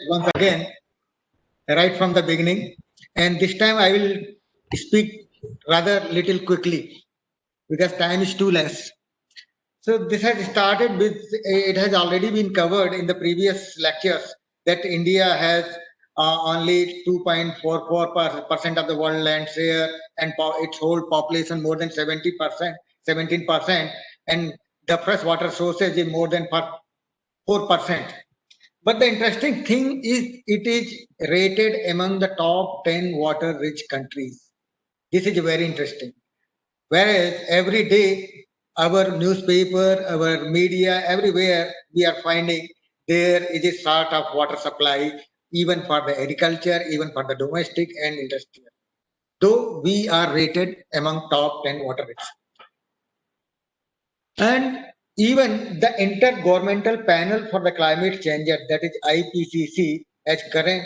once again, right from the beginning. And this time I will speak rather little quickly because time is too less. So this has started with, it has already been covered in the previous lectures that India has only 2.44% of the world land share and its whole population more than 70%, 17%, and the fresh water sources is more than 4%. But the interesting thing is it is rated among the top 10 water rich countries. This is very interesting. Whereas every day our newspaper, our media, everywhere we are finding there is a sort of water supply, even for the agriculture, even for the domestic and industrial. Though we are rated among top 10 water rich. And even the Intergovernmental Panel for the Climate Change, that is IPCC, has current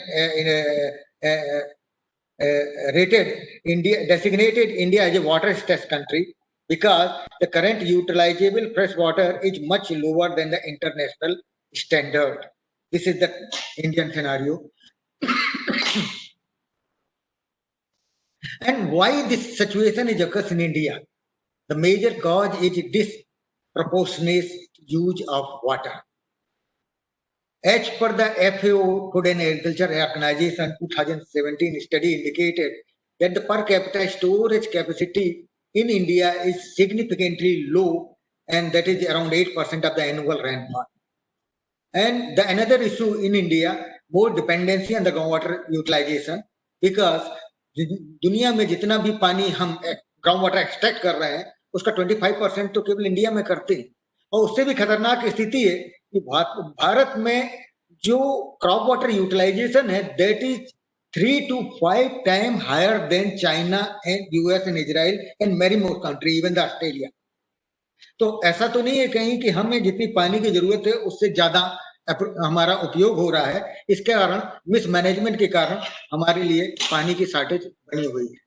rated India, designated India as a water stress country because the current utilizable fresh water is much lower than the international standard. This is the Indian scenario. And why this situation is occurs in India? The major cause is disproportionate use of water. As per the FAO Food and Agriculture Organization 2017 study indicated that the per capita storage capacity in India is significantly low, and that is around 8% of the annual rainfall. And the another issue in India, more dependency on the groundwater utilization, because दुनिया में जितना भी पानी हम ground water extract कर रहे हैं उसका 25% तो केवल इंडिया में करते हैं, और उससे भी खतरनाक स्थिति है कि भारत में जो क्रॉप वाटर यूटिलाइजेशन है that is 3 to 5 times higher than China and US and Israel and many more countries, even the Australia. तो ऐसा तो नहीं है कहीं कि हमें जितनी पानी की जरूरत है उससे ज्यादा हमारा उपयोग हो रहा है, इसके कारण मिसमैनेजमेंट के कारण हमारे लिए पानी की शॉर्टेज बनी हुई है।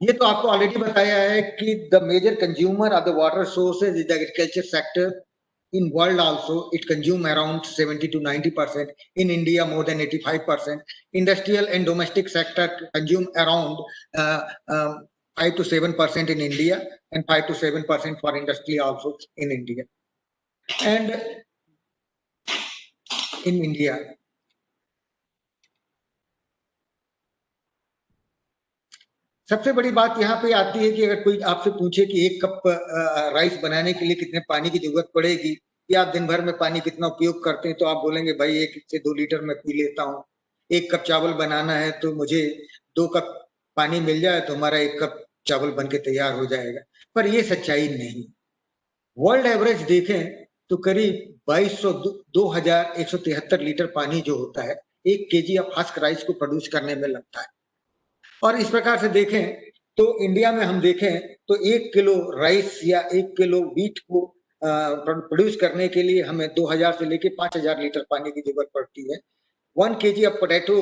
ये तो आपको ऑलरेडी बताया है कि the major consumer of the water sources is the agriculture sector. In world also, it consume around 70 to 90%. In India, more than 85%. Industrial and domestic sector consume around 5 to 7% in India, and 5 to 7% for industry also in India. And in India, सबसे बड़ी बात यहाँ पे आती है कि अगर कोई आपसे पूछे कि एक कप राइस बनाने के लिए कितने पानी की जरूरत पड़ेगी या आप दिन भर में पानी कितना उपयोग करते हैं, तो आप बोलेंगे भाई 1 से 2 लीटर मैं पी लेता हूँ. 1 कप चावल बनाना है तो मुझे 2 कप पानी मिल जाए तो हमारा 1 कप चावल बन के तैयार हो जाएगा. पर ये सच्चाई नहीं. वर्ल्ड एवरेज देखें तो करीब 2173 लीटर पानी जो होता है 1 kg ऑफ हस्क राइस को प्रोड्यूस करने में लगता है. और इस प्रकार से देखें तो इंडिया में हम देखें तो 1 किलो राइस या 1 किलो व्हीट को प्रोड्यूस करने के लिए हमें 2000 से लेके 5000 लीटर पानी की जरूरत पड़ती है. 1 kg of potato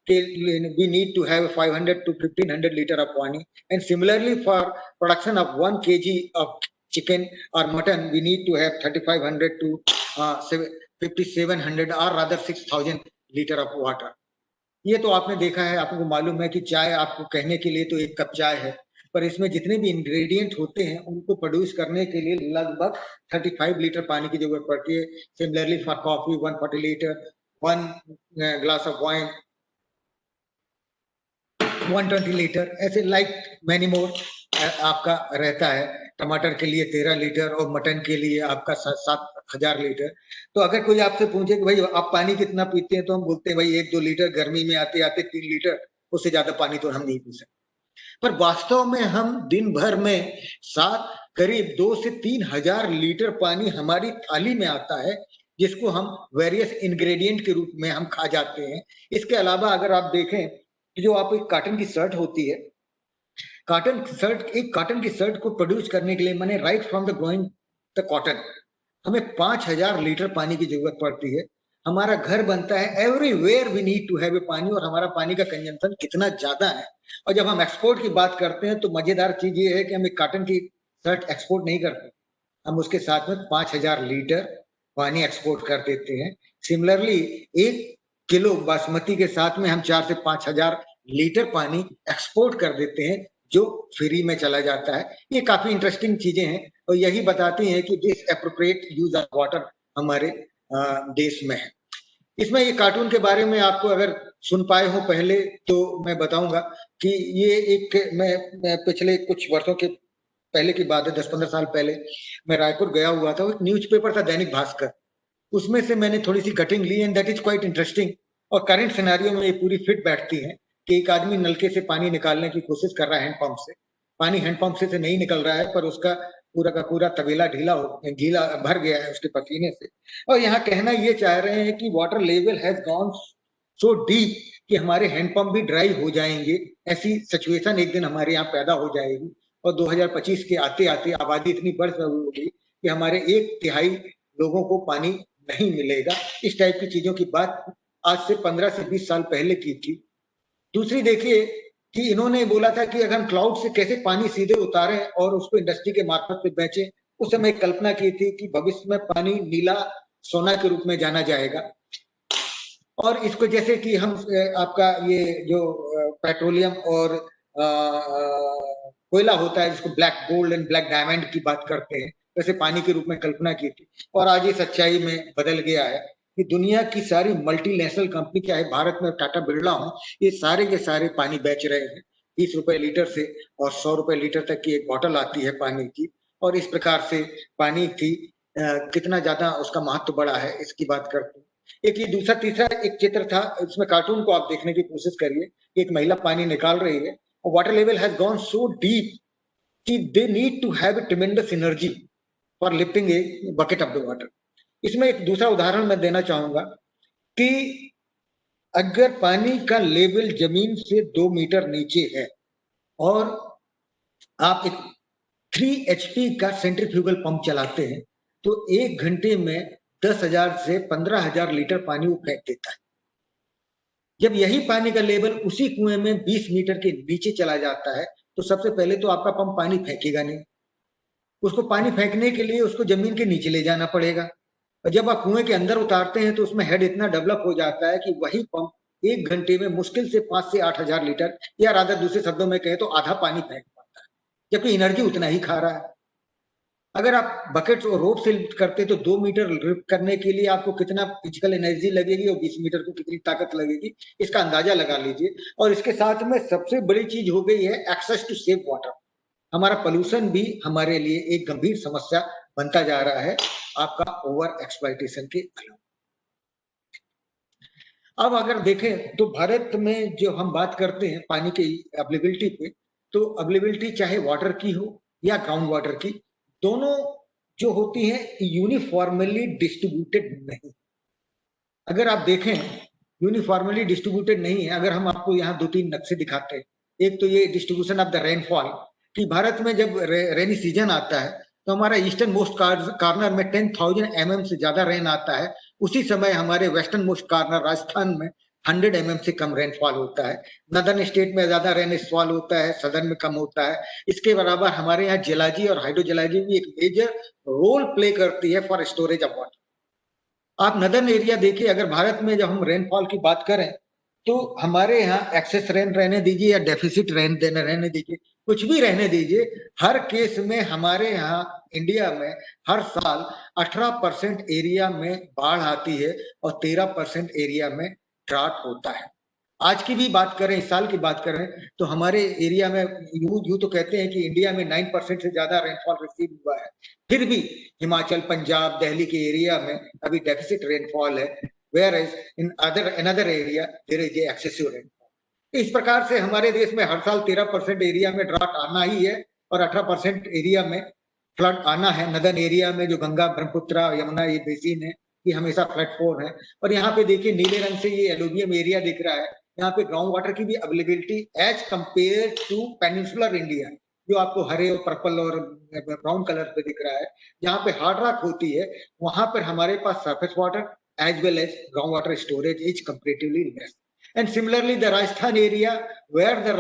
we need to have 500 to 1500 liter of पानी, and similarly for production of 1 kg of chicken or mutton we need to have 3500 to 5700 or rather 6000 liter of water. ये तो आपने देखा है, आपको मालूम है कि चाय आपको कहने के लिए तो 1 कप चाय है, पर इसमें जितने भी इंग्रेडिएंट होते हैं उनको प्रोड्यूस करने के लिए लगभग 35 लीटर पानी की जरूरत पड़ती है. Similarly for coffee 140 litre, 1 glass of wine 120 litre, ऐसे लाइक मैनी मोर आपका रहता है. टमाटर के लिए 13 लीटर और मटन के लिए आपका 7000 लीटर. तो अगर कोई आपसे पूछे कि भाई आप पानी कितना पीते हैं तो हम बोलते हैं भाई 1-2 लीटर, गर्मी में आते आते 3 लीटर, उससे ज्यादा पानी तो हम नहीं पी सकते. पर वास्तव में हम दिन भर में करीब 2 से 3 हजार लीटर पानी हमारी थाली में आता है, जिसको हम वेरियस इंग्रेडिएंट के रूप में हम खा जाते हैं. इसके अलावा अगर आप देखें कि जो आप एक कॉटन की शर्ट होती है, एक कॉटन की शर्ट को प्रोड्यूस करने के लिए मैंने right from the growing the cotton हमें 5000 लीटर पानी की जरूरत पड़ती है. हमारा घर बनता है, everywhere we need to have a pani, और हमारा पानी का कंजम्पशन कितना ज्यादा है. और जब हम एक्सपोर्ट की बात करते हैं तो मजेदार चीज ये है कि हम एक कॉटन की शर्ट एक्सपोर्ट नहीं करते, हम उसके साथ में 5000 लीटर पानी एक्सपोर्ट कर देते हैं. सिमिलरली एक किलो बासमती के साथ में हम 4 से 5,000 लीटर पानी एक्सपोर्ट कर देते हैं जो फ्री में चला जाता है। ये काफी इंटरेस्टिंग चीजें हैं और यही बताती हैं कि dis appropriate use of water हमारे देश में है। इसमें ये कार्टून के बारे में आपको अगर सुन पाए हो पहले तो मैं बताऊंगा कि ये एक मैं पिछले कुछ वर्षों के पहले की बात है, 10-15 साल पहले मैं रायपुर गया हुआ था। एक न्यूज़पेपर था दैनिक भास्कर, उसमें से मैंने थोड़ी सी कटिंग ली and that is quite interesting और करंट सिनेरियो में ये पूरी फिट बैठती है कि एक आदमी नलके से पानी निकालने की कोशिश कर रहा है हैंडपंप से, पानी हैंडपंप से नहीं निकल रहा है पर उसका पूरा का पूरा तबेला गीला भर गया है उसके पसीने से। और यहाँ कहना ये चाह रहे हैं कि water level has gone so deep कि हमारे हैंडपंप भी ड्राई हो जाएंगे, ऐसी सिचुएशन एक दिन हमारे यहाँ पैदा हो जाएगी और 2025 के आते आते आबादी इतनी बढ़ होगी कि हमारे 1/3 लोगों को पानी नहीं मिलेगा। इस टाइप की चीजों की बात आज से 15 से 20 साल पहले की थी। दूसरी देखिए कि इन्होंने बोला था कि अगर हम क्लाउड से कैसे पानी सीधे उतारें और उसको इंडस्ट्री के मार्फत से बेचें, उस समय कल्पना की थी कि भविष्य में पानी नीला सोना के रूप में जाना जाएगा। और इसको जैसे कि हम आपका ये जो पेट्रोलियम और कोयला होता है जिसको black gold and black diamond की बात करते हैं, वैसे पानी के रूप में कल्पना की थी और आज ये सच्चाई में बदल गया है कि दुनिया की सारी मल्टीनेशनल कंपनी, चाहे भारत में टाटा बिरला हो, ये सारे के सारे पानी बेच रहे हैं 30 रुपए लीटर से और 100 रुपए लीटर तक की एक बॉटल आती है पानी की। और इस प्रकार से पानी की कितना ज्यादा उसका महत्व बढ़ा है इसकी बात करते हैं। एक ये दूसरा तीसरा एक चित्र था, इसमें कार्टून को आप देखने की कोशिश करिए। एक महिला पानी निकाल रही है और water level has gone so deep कि they need to have a tremendous energy for lifting a bucket of the water. इसमें एक दूसरा उदाहरण मैं देना चाहूंगा कि अगर पानी का लेवल जमीन से 2 मीटर नीचे है और आप एक 3 HP का सेंट्रीफ्यूगल पंप चलाते हैं तो 1 घंटे में 10,000 से 15,000 लीटर पानी वो फेंक देता है। जब यही पानी का लेवल उसी कुएं में 20 मीटर के नीचे चला जाता है तो सबसे पहले तो आपका पंप पानी फेंकेगा नहीं, उसको पानी फेंकने के लिए उसको जमीन के नीचे ले जाना पड़ेगा और जब आप कुएं के अंदर उतारते हैं तो उसमें हेड इतना डेवलप हो जाता है कि वही पंप 1 घंटे में मुश्किल से 5 से 8,000 लीटर या राधा दूसरे शब्दों में कहें तो आधा पानी फेंक पाता है, जबकि एनर्जी उतना ही खा रहा है। अगर आप बकेट और रोप से लिफ्ट करते तो 2 मीटर लिफ्ट करने के लिए आपको कितना फिजिकल एनर्जी लगेगी और 20 मीटर को कितनी ताकत लगेगी, इसका अंदाजा लगा लीजिए। और इसके साथ में सबसे बड़ी चीज हो गई है एक्सेस टू सेफ वाटर। हमारा पोल्यूशन भी हमारे लिए एक गंभीर समस्या बनता जा रहा है आपका ओवर एक्सप्लॉइटेशन के अलावा। अब अगर देखें तो भारत में जो हम बात करते हैं पानी की अवेलेबिलिटी पे, तो अवेलेबिलिटी चाहे वाटर की हो या ग्राउंड वाटर की, दोनों जो होती है यूनिफॉर्मली डिस्ट्रीब्यूटेड नहीं। अगर आप देखें यूनिफॉर्मली डिस्ट्रीब्यूटेड नहीं है। अगर हम आपको यहाँ 2-3 नक्शे दिखाते हैं, एक तो ये डिस्ट्रीब्यूशन ऑफ द रेनफॉल कि भारत में जब रेनी सीजन आता है तो हमारा ईस्टर्न मोस्ट कॉर्नर में 10,000 mm से ज्यादा रेन आता है, उसी समय हमारे वेस्टर्न मोस्ट कॉर्नर राजस्थान में 100 mm से कम रेनफॉल होता है। नदर्न स्टेट में ज्यादा रेनफॉल होता है, सदर्न में कम होता है। इसके बराबर हमारे यहाँ जियोलॉजी और हाइड्रोजियोलॉजी भी एक मेजर रोल प्ले करती है फॉर स्टोरेज ऑफ वाटर। आप नदर्न एरिया देखिए, अगर भारत में जब हम रेनफॉल की बात करें तो हमारे यहाँ एक्सेस रेन रहने दीजिए या डेफिसिट रेन रहने दीजिए, कुछ भी रहने दीजिए, हर केस में हमारे यहाँ इंडिया में हर साल 18% एरिया में बाढ़ आती है और 13% एरिया में ड्राट होता है। आज की भी बात करें, इस साल की बात करें तो हमारे एरिया में यूं तो कहते हैं कि इंडिया में 9% से ज्यादा रेनफॉल रिसीव हुआ है, फिर भी हिमाचल, पंजाब, दिल्ली के एरिया में अभी डेफिसिट रेनफॉल है, whereas in another area there is a excessive rainfall। इस प्रकार से हमारे देश में हर साल 13% एरिया में ड्राट आना ही है और 18% एरिया में फ्लड आना है। नदर्न एरिया में जो गंगा, ब्रह्मपुत्र, यमुना ये बेसिन है, ये हमेशा फ्लड प्रोन है। और यहाँ पे देखिए नीले रंग से ये एलुवियम एरिया दिख रहा है, यहाँ पे ग्राउंड वाटर की भी availability as compared to peninsular India, जो आपको हरे और पर्पल और ब्राउन कलर पे दिख रहा है, जहाँ पे हार्ड रॉक होती है, वहां पर हमारे पास surface water as well as groundwater storage is comparatively less. And similarly, the Rajasthan area where the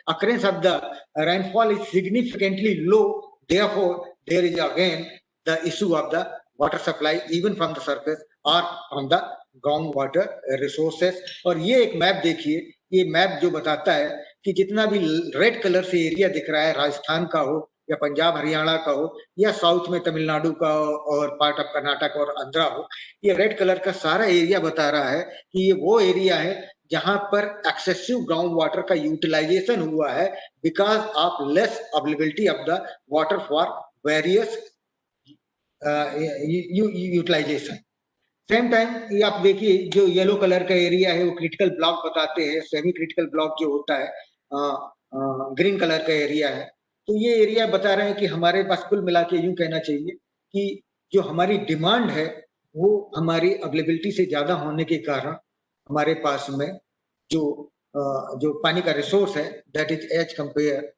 occurrence of the rainfall is significantly low, therefore there is again the issue of the water supply even from the surface or from the groundwater resources. और ये एक map देखिए, ये map जो बताता है कि जितना भी रेड कलर से एरिया दिख रहा है, राजस्थान का हो या पंजाब हरियाणा का हो या साउथ में तमिलनाडु का हो और पार्ट ऑफ कर्नाटक और आंध्रा हो, ये रेड कलर का सारा एरिया बता रहा है कि ये वो एरिया है जहां पर एक्सेसिव ग्राउंड वाटर का यूटिलाइजेशन हुआ है because of less availability of the water for various utilization. Same time ये आप देखिए जो येलो कलर का एरिया है वो क्रिटिकल ब्लॉक बताते हैं, सेमी क्रिटिकल ब्लॉक जो होता है ग्रीन कलर का एरिया है. तो ये एरिया बता रहे हैं कि हमारे पास कुल मिला के यूं कहना चाहिए कि जो हमारी डिमांड है वो हमारी अवेलेबिलिटी से ज्यादा होने के कारण हमारे पास में जो पानी का रिसोर्स है दैट इज एज कंपेयर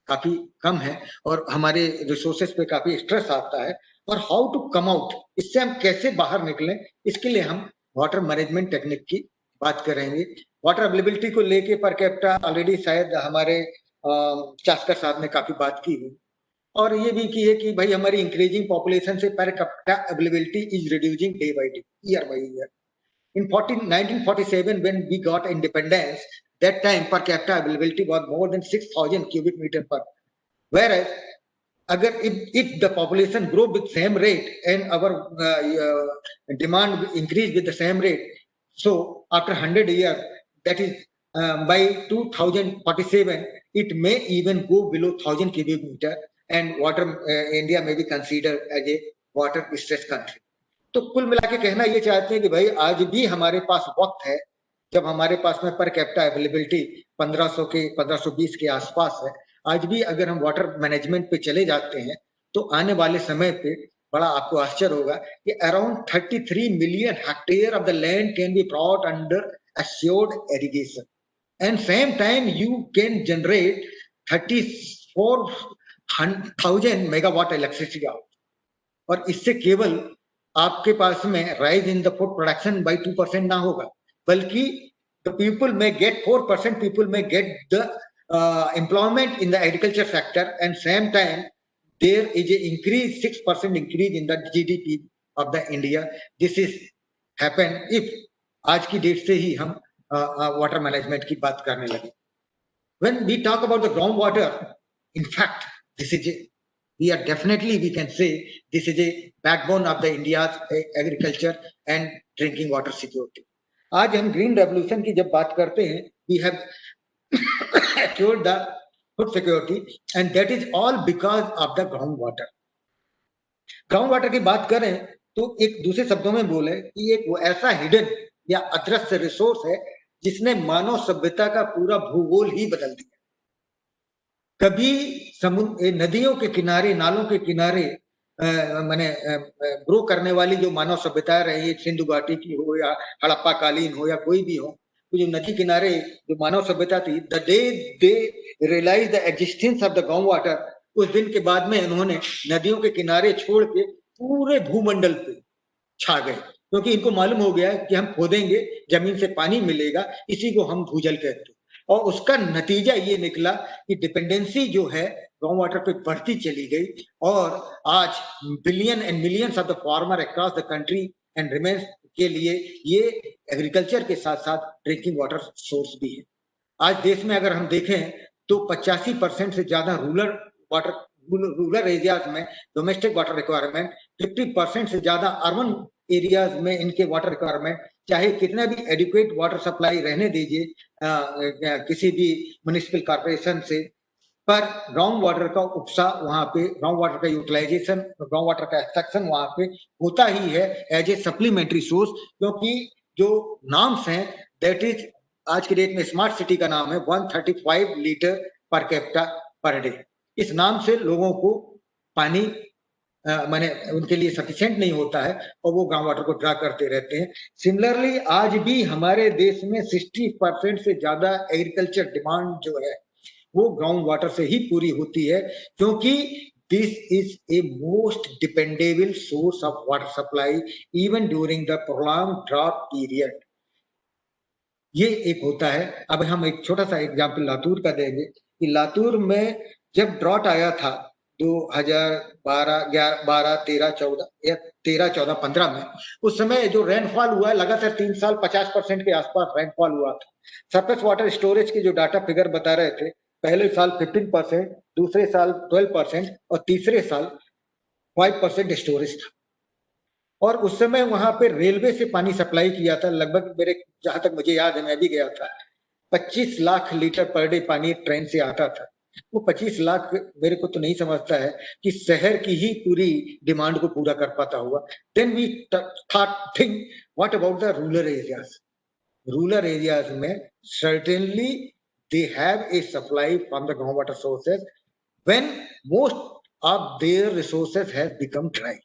काफी कम है और हमारे रिसोर्सेस पे काफी स्ट्रेस आता है. और हाउ टू कम आउट, इससे हम कैसे बाहर निकलें, इसके लिए हम वाटर मैनेजमेंट टेक्निक की बात करेंगे. वाटर अवेलेबिलिटी को लेके पर कैपिटा ऑलरेडी शायद हमारे चास्कर साहब ने काफी बात की हुई और ये भी की है कि भाई हमारी इंक्रीजिंग पॉपुलेशन से per capita availability is reducing day by day, year by year. In 1947, when we got independence, that time per capita availability was more than 6,000 cubic meter per. Whereas, agar if the population grow with same rate and our demand increase with the same rate, so after 100 years, that is by 2047, it may even go below 1,000 cubic meter, and water India may be considered as a water stressed country. तो कुल मिला के कहना ये चाहते हैं कि भाई आज भी हमारे पास वक्त है जब हमारे पास में पर कैपिटा अवेलेबिलिटी 1520 के आसपास है. आज भी अगर हम वाटर मैनेजमेंट पे चले जाते हैं तो आने वाले समय पे बड़ा आपको आश्चर्य होगा कि around 33 million hectare of the land can be brought under assured irrigation and same time you can generate 34,000 megawatt electricity out. और इससे केवल आपके पास में rise in the food production by 2% ना होगा बल्कि द पीपल में गेट 4% पीपल में get the employment in the agriculture sector and same time there is a increase 6% increase in the GDP of the India. This is happen if आज की date से ही हम water management की बात करने लगे. When we talk about the ground water, in fact this is we can say this is a backbone of the India's agriculture and drinking water security. आज हम ग्रीन रेवोल्यूशन की जब बात करते हैं we have assured the food security and that is all because of the groundwater. Ground की बात करें तो एक दूसरे शब्दों में बोले कि एक वो ऐसा हिडन या अदृश्य रिसोर्स है जिसने मानव सभ्यता का पूरा भूगोल ही बदल दिया. कभी समुद्र नदियों के किनारे नालों के किनारे माने ग्रो करने वाली जो मानव सभ्यता रही, सिंधु घाटी की हो या हड़प्पा कालीन हो या कोई भी हो, तो जो नदी किनारे जो मानव सभ्यता थी, the day they realize the existence of the ground water, उस दिन के बाद में उन्होंने नदियों के किनारे छोड़ के पूरे भूमंडल पे छा गए क्योंकि इनको मालूम हो गया कि हम खोदेंगे जमीन से पानी मिलेगा, इसी को हम भूजल कहते हैं. और उसका नतीजा ये निकला कि डिपेंडेंसी जो है ग्राउंड वाटर पे बढ़ती चली गई और आज billion and millions of the farmer across the country and remains के लिए ये एग्रीकल्चर के साथ साथ ड्रिंकिंग वाटर सोर्स भी है. आज देश में अगर हम देखें तो 85% से ज्यादा रूरल एरियाज में डोमेस्टिक वाटर रिक्वायरमेंट, 50% से ज्यादा अर्बन एरियाज में इनके वाटर रिक्वायरमेंट, चाहे कितना भी एडिक्वेट वाटर सप्लाई रहने दीजिए किसी भी म्युनिसिपल कॉर्पोरेशन से, पर ग्राउंड वाटर का उपसा वहां पे, ग्राउंड वाटर का यूटिलाइजेशन, ग्राउंड वाटर का एक्सट्रैक्शन वहां पे होता ही है एज ए सप्लीमेंट्री सोर्स. क्योंकि जो नॉर्म्स हैं दैट इज आज की डेट में स्मार्ट सिटी का नाम है 135 litre per capita per day. इस नाम से लोगों को पानी माने उनके लिए सफिशिएंट नहीं होता है और वो ग्राउंड वाटर को ड्रा करते रहते हैं. सिमिलरली आज भी हमारे देश में 60% से ज्यादा एग्रीकल्चर डिमांड जो है वो ग्राउंड वाटर से ही पूरी होती है क्योंकि this is a most dependable source of water supply even during the prolong drought period. ये एक होता है. अब हम एक छोटा सा एग्जांपल लातूर का देंगे कि लातूर में जब ड्रॉट आया था 2012, 13, 14 या 13, 14, 15 में, उस समय जो रेनफॉल हुआ है लगातार 3 साल 50% के आसपास रेनफॉल हुआ था। सरफेस वाटर स्टोरेज के जो डाटा फिगर बता रहे थे, पहले साल 15%, दूसरे साल 12% और तीसरे साल 5% स्टोरेज था। और उस समय वहां पे रेलवे से पानी सप्लाई किया था, लगभग मेरे जहां तक मुझे याद है, मैं भी गया था, 25 लाख लीटर पर डे पानी ट्रेन से आता था। वो 25 लाख मेरे को तो नहीं समझता है कि शहर की ही पूरी डिमांड को पूरा कर पाता हुआ। Then we thought think what about the rural areas. Rural areas में certainly they have a supply from the ground water sources when most of their resources have become dry.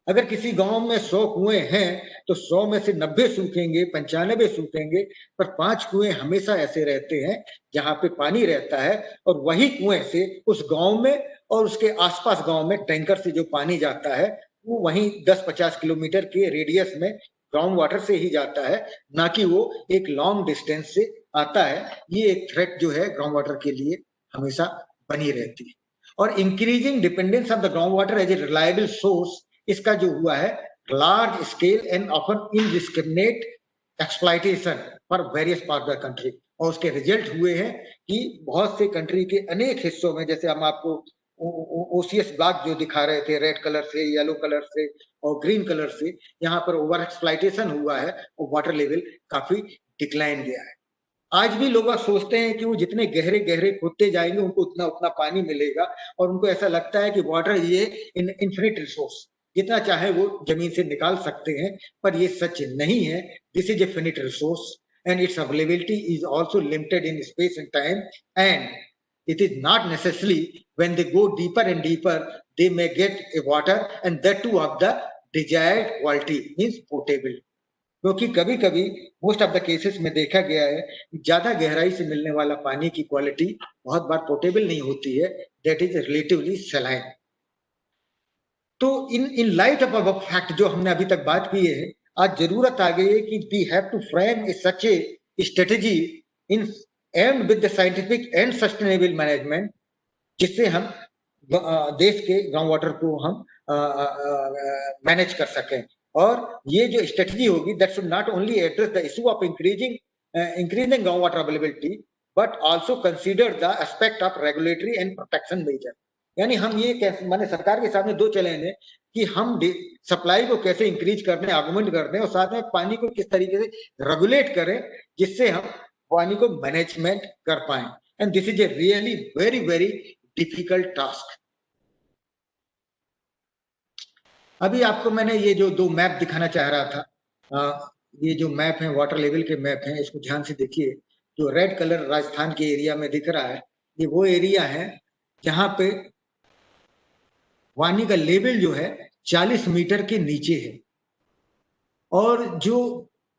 अगर किसी गांव में 100 कुएं हैं तो 100 में से 90 सूखेंगे, 95 सूखेंगे, पर 5 कुएं हमेशा ऐसे रहते हैं जहां पे पानी रहता है, और वही कुएं से उस गांव में और उसके आसपास गांव में टैंकर से जो पानी जाता है वो वहीं 10-50 किलोमीटर के रेडियस में ग्राउंड वाटर से ही जाता है, ना कि वो एक लॉन्ग डिस्टेंस से आता है। ये एक थ्रेट जो है ग्राउंड वाटर के लिए हमेशा बनी रहती है। और increasing dependence of the ground water as a reliable source, इसका जो हुआ है large scale and often indiscriminate exploitation for various part of the country, और उसके रिजल्ट हुए हैं कि बहुत से कंट्री के अनेक हिस्सों में, जैसे हम आपको ओसीएस ब्लॉक जो दिखा रहे थे रेड कलर से, येलो कलर से और ग्रीन कलर से, यहाँ पर ओवर एक्सप्लॉइटेशन हुआ है और वाटर लेवल काफी डिक्लाइन गया है। आज भी लोग सोचते हैं कि वो जितने गहरे गहरे खोदते जाएंगे उनको उतना उतना पानी मिलेगा, और उनको ऐसा लगता है कि वाटर ये इन्फिनिट रिसोर्स, जितना चाहे वो जमीन से निकाल सकते हैं, पर ये सच नहीं है। This is A finite resource and it's availability is also limited in space and time, and it is not necessarily when they go deeper and deeper they may get a water and that too of the desired quality, means potable। क्योंकि कभी कभी most of the cases में देखा गया है कि ज्यादा गहराई से मिलने वाला पानी की क्वालिटी बहुत बार पोर्टेबल नहीं होती है, दैट इज रिलेटिवली सलाइन। तो इन लाइट ऑफ अब फैक्ट जो हमने अभी तक बात की है, आज जरूरत आ गई है कि we have to frame a such a strategy in and with the scientific and sustainable management, जिससे हम देश के ग्राउंड वाटर को हम मैनेज कर सकें। और ये जो स्ट्रेटजी होगी that should not only address the issue of increasing ground water availability but also consider the aspect of regulatory and protection major. यानी हम ये कैसे, माने सरकार के सामने दो चैलेंज है कि हम सप्लाई को कैसे इंक्रीज करने, आगमेंट करने, और साथ में पानी को किस तरीके से रेगुलेट करें जिससे हम पानी को मैनेजमेंट कर पाए। And this is a really very very difficult task. अभी आपको मैंने ये जो दो मैप दिखाना चाह रहा था, ये जो मैप है वाटर लेवल के मैप हैं, इसको ध्यान से देखिए। जो रेड कलर राजस्थान के एरिया में दिख रहा है, ये वो एरिया है जहां पे पानी का लेवल जो है 40 मीटर के नीचे है, और जो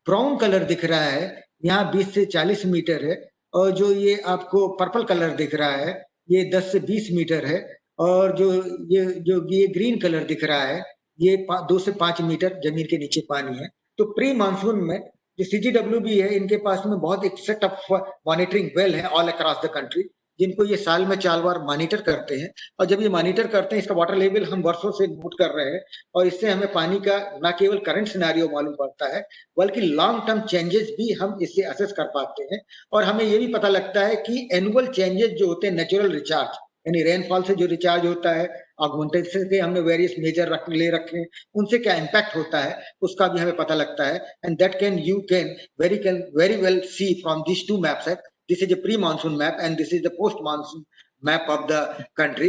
ब्राउन कलर दिख रहा है यहाँ 20 से 40 मीटर है, और जो ये आपको पर्पल कलर दिख रहा है ये 10 से 20 मीटर है, और जो ये ग्रीन कलर दिख रहा है ये 2 से 5 मीटर जमीन के नीचे पानी है। तो प्री मानसून में जो CGWB है, इनके पास में बहुत एक सेट ऑफ मॉनिटरिंग वेल है ऑल अक्रॉस द कंट्री, जिनको ये साल में 4 बार मॉनिटर करते हैं। और जब ये मॉनिटर करते हैं, इसका वाटर लेवल हम वर्षों से नोट कर रहे हैं, और इससे हमें पानी का न केवल करंट सिनेरियो मालूम पड़ता है बल्कि लॉन्ग टर्म चेंजेस भी हम इससे असेस कर पाते हैं। और हमें ये भी पता लगता है कि एनुअल चेंजेस जो होते हैं, नेचुरल रिचार्ज यानी रेनफॉल से जो रिचार्ज होता है, ऑगमेंटेशन से हमने वेरियस मेजर ले रखे हैं, उनसे क्या इम्पैक्ट होता है उसका भी हमें पता लगता है। And that you can very well see from this two maps. This is a pre-monsoon map and this is the post-monsoon map of the country.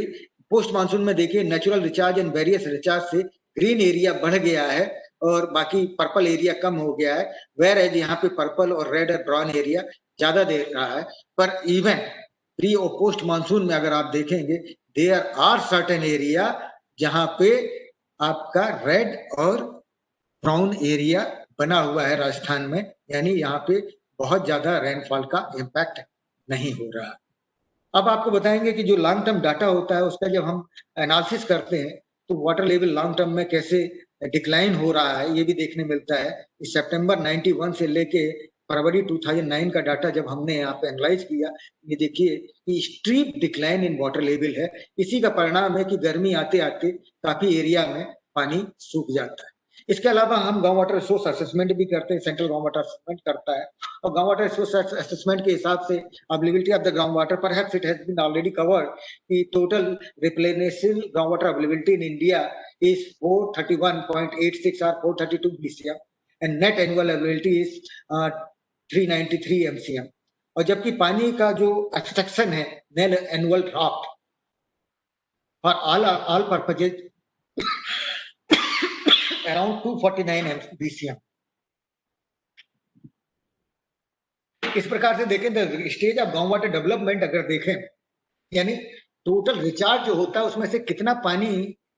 Post-monsoon में देखिए natural recharge and various recharge से green area बढ़ गया है और बाकी purple area कम हो गया है, वेयर एज यहाँ पे पर्पल और रेड और ब्राउन एरिया ज्यादा दे रहा है। पर इवन प्री और पोस्ट मानसून में अगर आप देखेंगे, देयर आर सर्टेन एरिया जहाँ पे आपका रेड और ब्राउन एरिया बना हुआ है राजस्थान में, यानी यहाँ पे बहुत ज्यादा रेनफॉल का इम्पैक्ट नहीं हो रहा। अब आपको बताएंगे कि जो लॉन्ग टर्म डाटा होता है उसका जब हम एनालिसिस करते हैं तो वाटर लेवल लॉन्ग टर्म में कैसे डिक्लाइन हो रहा है ये भी देखने मिलता है। इस सितंबर 91 से लेके फरवरी 2009 का डाटा जब हमने यहाँ पे एनालाइज किया, ये देखिए कि steep decline in water level है। इसी का परिणाम है कि गर्मी आते आते काफी एरिया में पानी सूख जाता है। इसके अलावा हम ग्राउंड वाटर रिसोर्स असेसमेंट भी करते हैं, सेंट्रल ग्राउंड वाटर असेसमेंट करता है, और ग्राउंड वाटर रिसोर्स असेसमेंट के हिसाब से availability of the ground water, perhaps it has been already covered कि total replenishable ground water availability in India is 431.86 or 432 BCM and net annual availability is 393 MCM। और जबकि पानी का जो extraction है net annual draft for all purposes around 249 BCM। इस प्रकार से देखें तो stage of ground water development अगर देखें, यानी टोटल रिचार्ज जो होता है उसमें से कितना पानी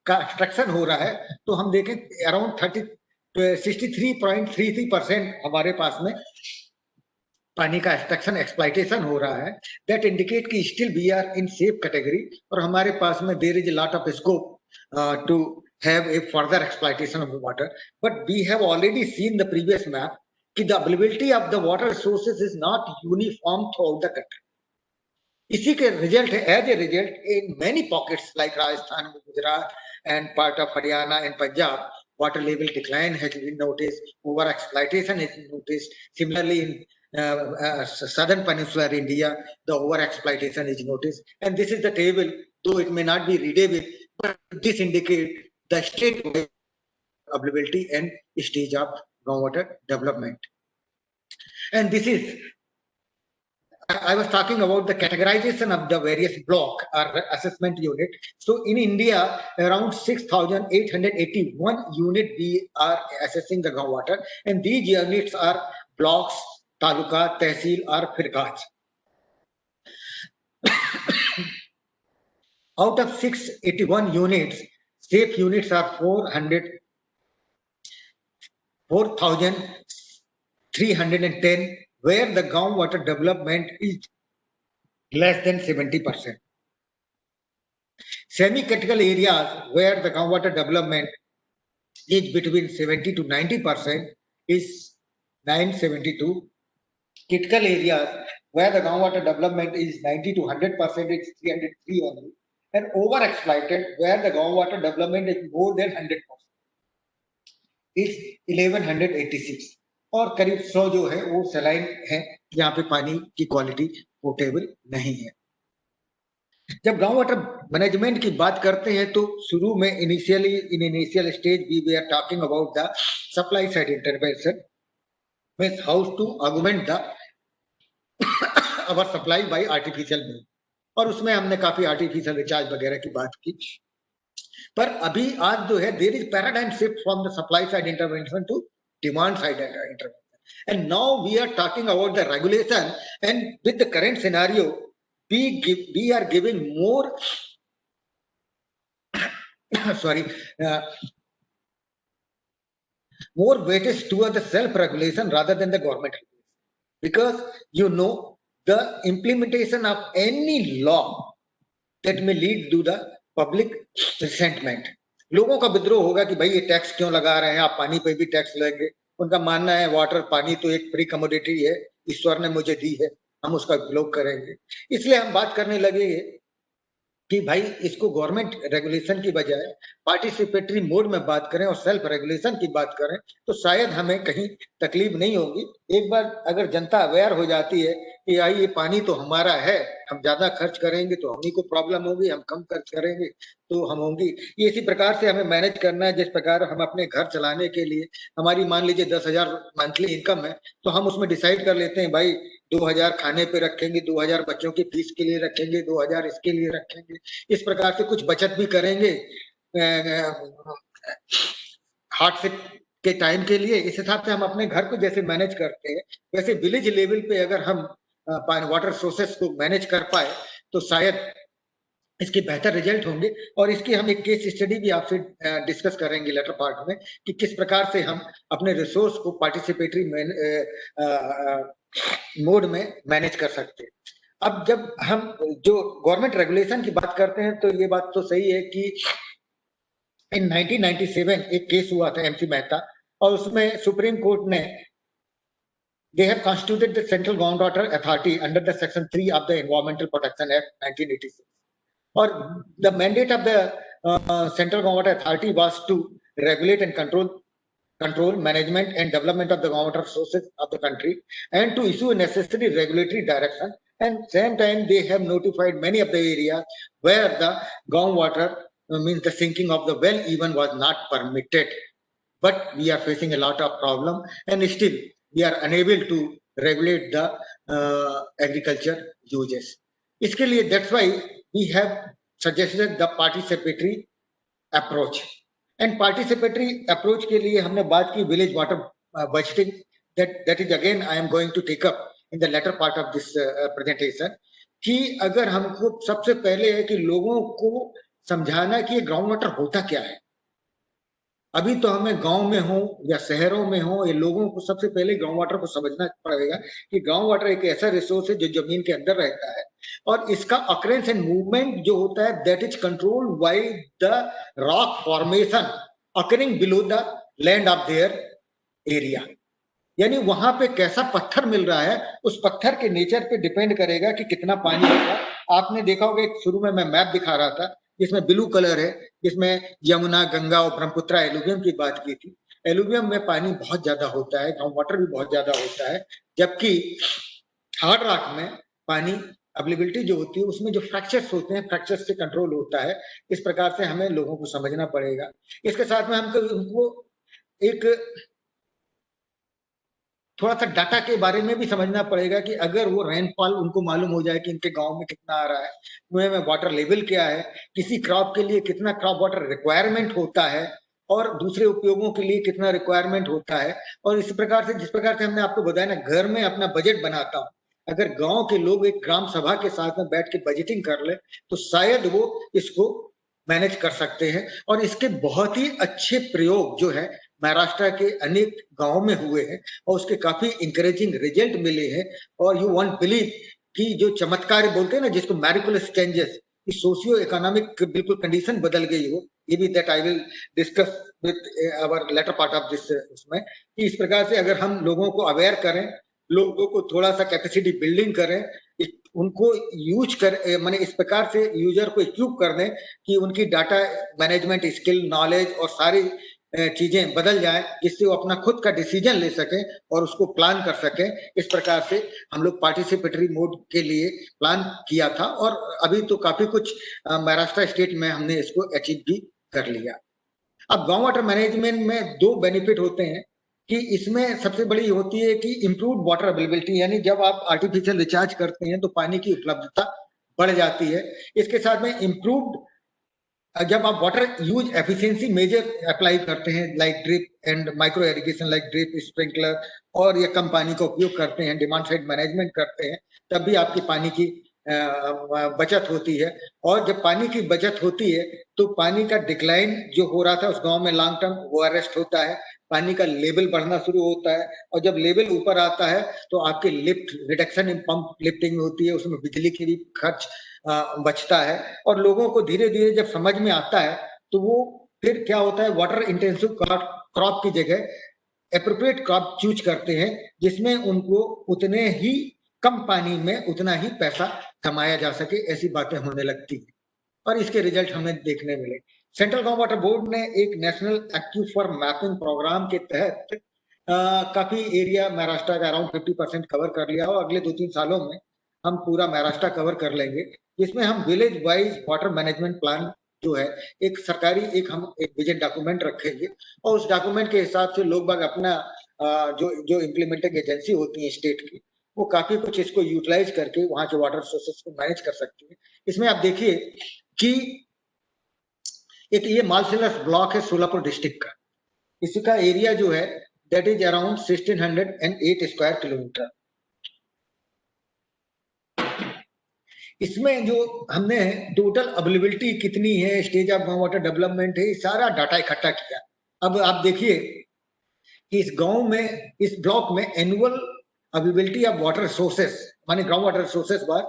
का एक्सट्रैक्शन हो रहा है, तो हम देखें अराउंड 63.33% हमारे पास में पानी का एक्सट्रैक्शन एक्सप्लॉइटेशन हो रहा है। दैट इंडिकेट कि still we are in safe category, और हमारे पास में there is a lot of scope to have a further exploitation of water. But we have already seen the previous map कि the availability of the water resources is not uniform throughout the country. इसी के result है, as a result in many pockets like Rajasthan, Gujarat and part of Haryana and Punjab, water level decline has been noticed, over exploitation is noticed. Similarly, in southern peninsular India, the over exploitation is noticed. And this is the table, though it may not be readable, but this indicates the state availability and stage of groundwater development. And this is, I was talking about the categorization of the various block or assessment unit. So in India, around 6,881 unit we are assessing the groundwater, and these units are blocks, taluka, tehsil or firqat. Out of 681 units, safe units are 4,310, where the groundwater development is less than 70%. Semi-critical areas where the groundwater development is between 70 to 90% is 972. Critical areas where the groundwater development is 90 to 100% is 303 only. And over-exploited where the groundwater development is more than 100% is 1186. और करीब 100 जो है वो saline है जहाँ पे पानी की क्वालिटी पोर्टेबल नहीं है। जब ग्राउंड वाटर मैनेजमेंट की बात करते हैं तो शुरू में initial stage we are talking about the supply side intervention, means how to augment the our supply by artificial mean, और उसमें हमने काफी आर्टिफिशियल रिचार्ज वगैरह की बात की। पर अभी आज जो है there is paradigm shift from the supply side intervention to demand side intervention, and now we are talking about the regulation, and with the current scenario we are giving more more weightage toward the self regulation rather than the government regulation, because you know the implementation of any law that may lead to the public resentment. लोगों का विद्रोह होगा कि भाई ये tax क्यों लगा रहे हैं, आप पानी पे भी टैक्स लेंगे। उनका मानना है वाटर, पानी तो एक फ्री कमोडिटी है, ईश्वर ने मुझे दी है, हम उसका उपयोग करेंगे। इसलिए हम बात करने लगे कि भाई इसको गवर्नमेंट रेगुलेशन की बजाय पार्टिसिपेटरी मोड में बात करें और सेल्फ रेगुलेशन की बात करें तो शायद हमें कहीं तकलीफ नहीं होगी। एक बार अगर जनता अवेयर हो जाती है कि भाई ये पानी तो हमारा है, हम ज्यादा खर्च करेंगे तो हम ही को प्रॉब्लम होगी, हम कम खर्च करेंगे तो हम होंगी। ये इसी प्रकार से हमें मैनेज करना है, जिस प्रकार हम अपने घर चलाने के लिए हमारी मान लीजिए 10,000 मंथली इनकम है, तो हम उसमें डिसाइड कर लेते हैं भाई 2,000 खाने पे रखेंगे, 2,000 बच्चों की फीस के लिए रखेंगे, 2,000 इसके लिए रखेंगे। इस प्रकार से कुछ बचत भी करेंगे हार्डशिप के टाइम के लिए। इस हिसाब से हम अपने घर को जैसे मैनेज करते हैं, वैसे विलेज लेवल पे अगर हम वाटर सोर्सेस को मैनेज कर पाए तो शायद इसके बेहतर रिजल्ट होंगे। और इसकी हम एक केस स्टडी भी आपसे डिस्कस करेंगे लेटर पार्ट में कि किस प्रकार से हम अपने रिसोर्स को पार्टिसिपेटरी मोड में मैनेज कर सकते हैं। अब जब हम जो गवर्नमेंट रेगुलेशन की बात करते हैं तो ये बात तो सही है कि इन 1997 एक केस हुआ था एमसी मेहता, और उसमें सुप्रीम कोर्ट ने they have constituted the Central Groundwater Authority under the Section 3 of the Environmental Protection Act 1986. Or the mandate of the Central Groundwater Authority was to regulate and control management and development of the groundwater resources of the country, and to issue a necessary regulatory direction. And same time they have notified many of the areas where the groundwater means the sinking of the well even was not permitted. But we are facing a lot of problem, and still we are unable to regulate the agriculture uses. इसके लिए that's why we have suggested the participatory approach. And participatory approach के लिए हमने बात की village water budgeting. That is again I am going to take up in the latter part of this presentation. कि अगर हमको सबसे पहले है कि लोगों को समझाना कि ग्राउंड वाटर होता क्या है. अभी तो हमें गांव में हो या शहरों में हो, ये लोगों को सबसे पहले ग्राउंड वाटर को समझना पड़ेगा कि ग्राउंड वाटर एक ऐसा रिसोर्स है जो जमीन के अंदर रहता है, और इसका अकरेंस एंड मूवमेंट जो होता है that is controlled by the rock formation occurring below the land of their area. यानी वहां पे कैसा पत्थर मिल रहा है, उस पत्थर के नेचर पे डिपेंड करेगा कि कितना पानी होगा. आपने देखा होगा एक शुरू में मैं मैप दिखा रहा था जिसमें ब्लू कलर है, जिसमें यमुना, गंगा और ब्रह्मपुत्र एलुवियम की बात की थी. एलुवियम में पानी बहुत ज्यादा होता है, ग्राउंड वाटर भी बहुत ज्यादा होता है, जबकि हार्ड रॉक में पानी अवेलेबिलिटी जो होती है उसमें जो फ्रैक्चर्स होते हैं, फ्रैक्चर्स से कंट्रोल होता है. इस प्रकार से हमें लोगों को समझना पड़ेगा. इसके साथ में हमको उनको एक थोड़ा सा डाटा के बारे में भी समझना पड़ेगा कि अगर वो रेनफॉल उनको मालूम हो जाए कि इनके गांव में कितना आ रहा है, कुएं में वाटर लेवल क्या है, किसी क्रॉप के लिए कितना क्रॉप वाटर रिक्वायरमेंट होता है और दूसरे उपयोगों के लिए कितना रिक्वायरमेंट होता है. और इस प्रकार से जिस प्रकार से हमने आपको बताया ना, घर में अपना बजट बनाता हूँ, अगर गांव के लोग एक ग्राम सभा के साथ में बैठ के बजटिंग कर ले तो शायद वो इसको मैनेज कर सकते हैं. और इसके बहुत ही अच्छे प्रयोग जो है महाराष्ट्र के अनेक गांवों में हुए हैं और उसके काफी इंकरेजिंग रिजल्ट मिले हैं. और यू वॉन्ट बिलीव कि जो चमत्कार बोलते हैं ना, जिसको मैरिकुलस चेंजेस, सोशियो इकोनॉमिक बिल्कुल कंडीशन बदल गई हो, ये भी that I will discuss with hour later part of this. उसमें कि इस प्रकार से अगर हम लोगों को अवेयर करें, लोगों को थोड़ा सा कैपेसिटी बिल्डिंग करें, उनको यूज कर माने इस प्रकार से यूजर को इक्विप कर दें कि उनकी डाटा मैनेजमेंट स्किल, नॉलेज और सारी चीजें बदल जाए, जिससे वो अपना खुद का डिसीजन ले सके और उसको प्लान कर सके. इस प्रकार से हम लोग पार्टिसिपेटरी मोड के लिए प्लान किया था और अभी तो काफी कुछ महाराष्ट्र स्टेट में हमने इसको अचीव भी कर लिया. अब ग्राउंड वाटर मैनेजमेंट में दो बेनिफिट होते हैं कि इसमें सबसे बड़ी होती है कि इम्प्रूव वाटर अवेलेबिलिटी, यानी जब आप आर्टिफिशियल रिचार्ज करते हैं तो पानी की उपलब्धता बढ़ जाती है. इसके साथ में इम्प्रूव्ड जब आप water use efficiency measure apply करते हैं like drip and micro irrigation, like drip, sprinkler, और ये कम पानी का उपयोग करते हैं, डिमांड साइड मैनेजमेंट करते हैं, तब भी आपकी पानी की बचत होती है. और जब पानी की बचत होती है तो पानी का डिक्लाइन जो हो रहा था उस गांव में लॉन्ग टर्म वो अरेस्ट होता है, पानी का लेवल बढ़ना शुरू होता है. और जब लेवल ऊपर आता है तो आपके lift reduction in pump lifting होती है, उसमें बिजली की भी खर्च बचता है. और लोगों को धीरे धीरे जब समझ में आता है तो वो फिर क्या होता है, वाटर इंटेंसिव क्रॉप की जगह एप्रोप्रिएट क्रॉप चूज करते हैं, जिसमें उनको उतने ही कम पानी में उतना ही पैसा कमाया जा सके. ऐसी बातें होने लगती हैं और इसके रिजल्ट हमें देखने मिले. सेंट्रल ग्राउंड वाटर बोर्ड ने एक नेशनल एक्यूफर मैपिंग प्रोग्राम के तहत काफी एरिया महाराष्ट्र का अराउंड 50% कवर कर लिया और अगले 2-3 सालों में हम पूरा महाराष्ट्र कवर कर लेंगे, जिसमें हम village wise water management plan जो है एक सरकारी हम एक विजन डॉक्यूमेंट रखेंगे और उस डॉक्यूमेंट के हिसाब से लोग बाग अपना जो इम्प्लीमेंटिंग एजेंसी होती है स्टेट की, वो काफी कुछ इसको यूटिलाइज करके वहां के वाटर सोर्सेस को मैनेज कर सकती है. इसमें आप देखिए कि एक ये मालसेलस ब्लॉक है सोलापुर डिस्ट्रिक्ट का, इसका एरिया जो है that is around 1608 square kilometre. इसमें जो हमने टोटल अवेलेबिलिटी कितनी है, stage of ground water development है, सारा डाटा इकट्ठा किया. अब आप देखिए कि इस गांव में, इस ब्लॉक में annual availability of water sources माने ग्राउंड वाटर सोर्सेस बार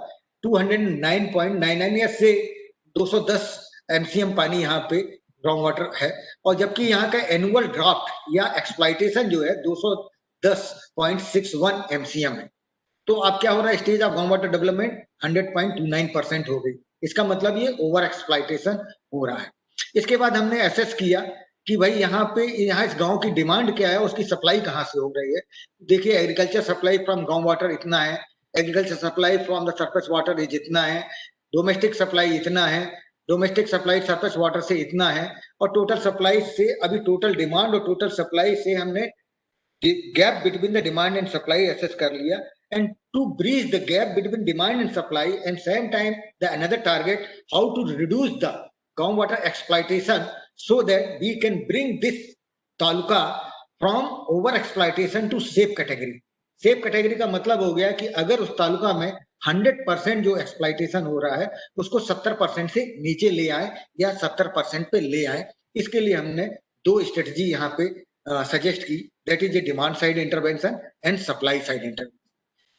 209.99 या से 210 एमसीएम पानी यहाँ पे ग्राउंड वाटर है. और जबकि यहाँ का एनुअल ड्राफ्ट या एक्सप्लॉइटेशन जो है 210.61 एमसीएम है. तो अब क्या हो रहा है, stage of ground water development 100.29% हो गई. इसका मतलब ये ओवर एक्सप्लॉइटेशन हो रहा है. इसके बाद हमने एसेस किया कि भाई यहाँ इस गांव की डिमांड क्या है, उसकी सप्लाई कहाँ से हो रही है। देखिए agriculture supply from ground water इतना है, agriculture supply from the surface water is इतना है, डोमेस्टिक सप्लाई इतना है, डोमेस्टिक सप्लाई सरफेस वाटर से इतना है, और टोटल सप्लाई से अभी टोटल डिमांड और टोटल सप्लाई से हमने gap between the demand and supply assess कर लिया, and to bridge the gap between demand and supply, and same time the another target how to reduce the groundwater exploitation so that we can bring this taluka from over exploitation to safe category. Safe category का मतलब हो गया कि अगर उस तालुका में 100% जो exploitation हो रहा है उसको 70% से नीचे ले आए या 70% पे ले आए। इसके लिए हमने दो स्ट्रेटजी यहाँ पे सजेस्ट की, that is A demand side intervention and supply side intervention.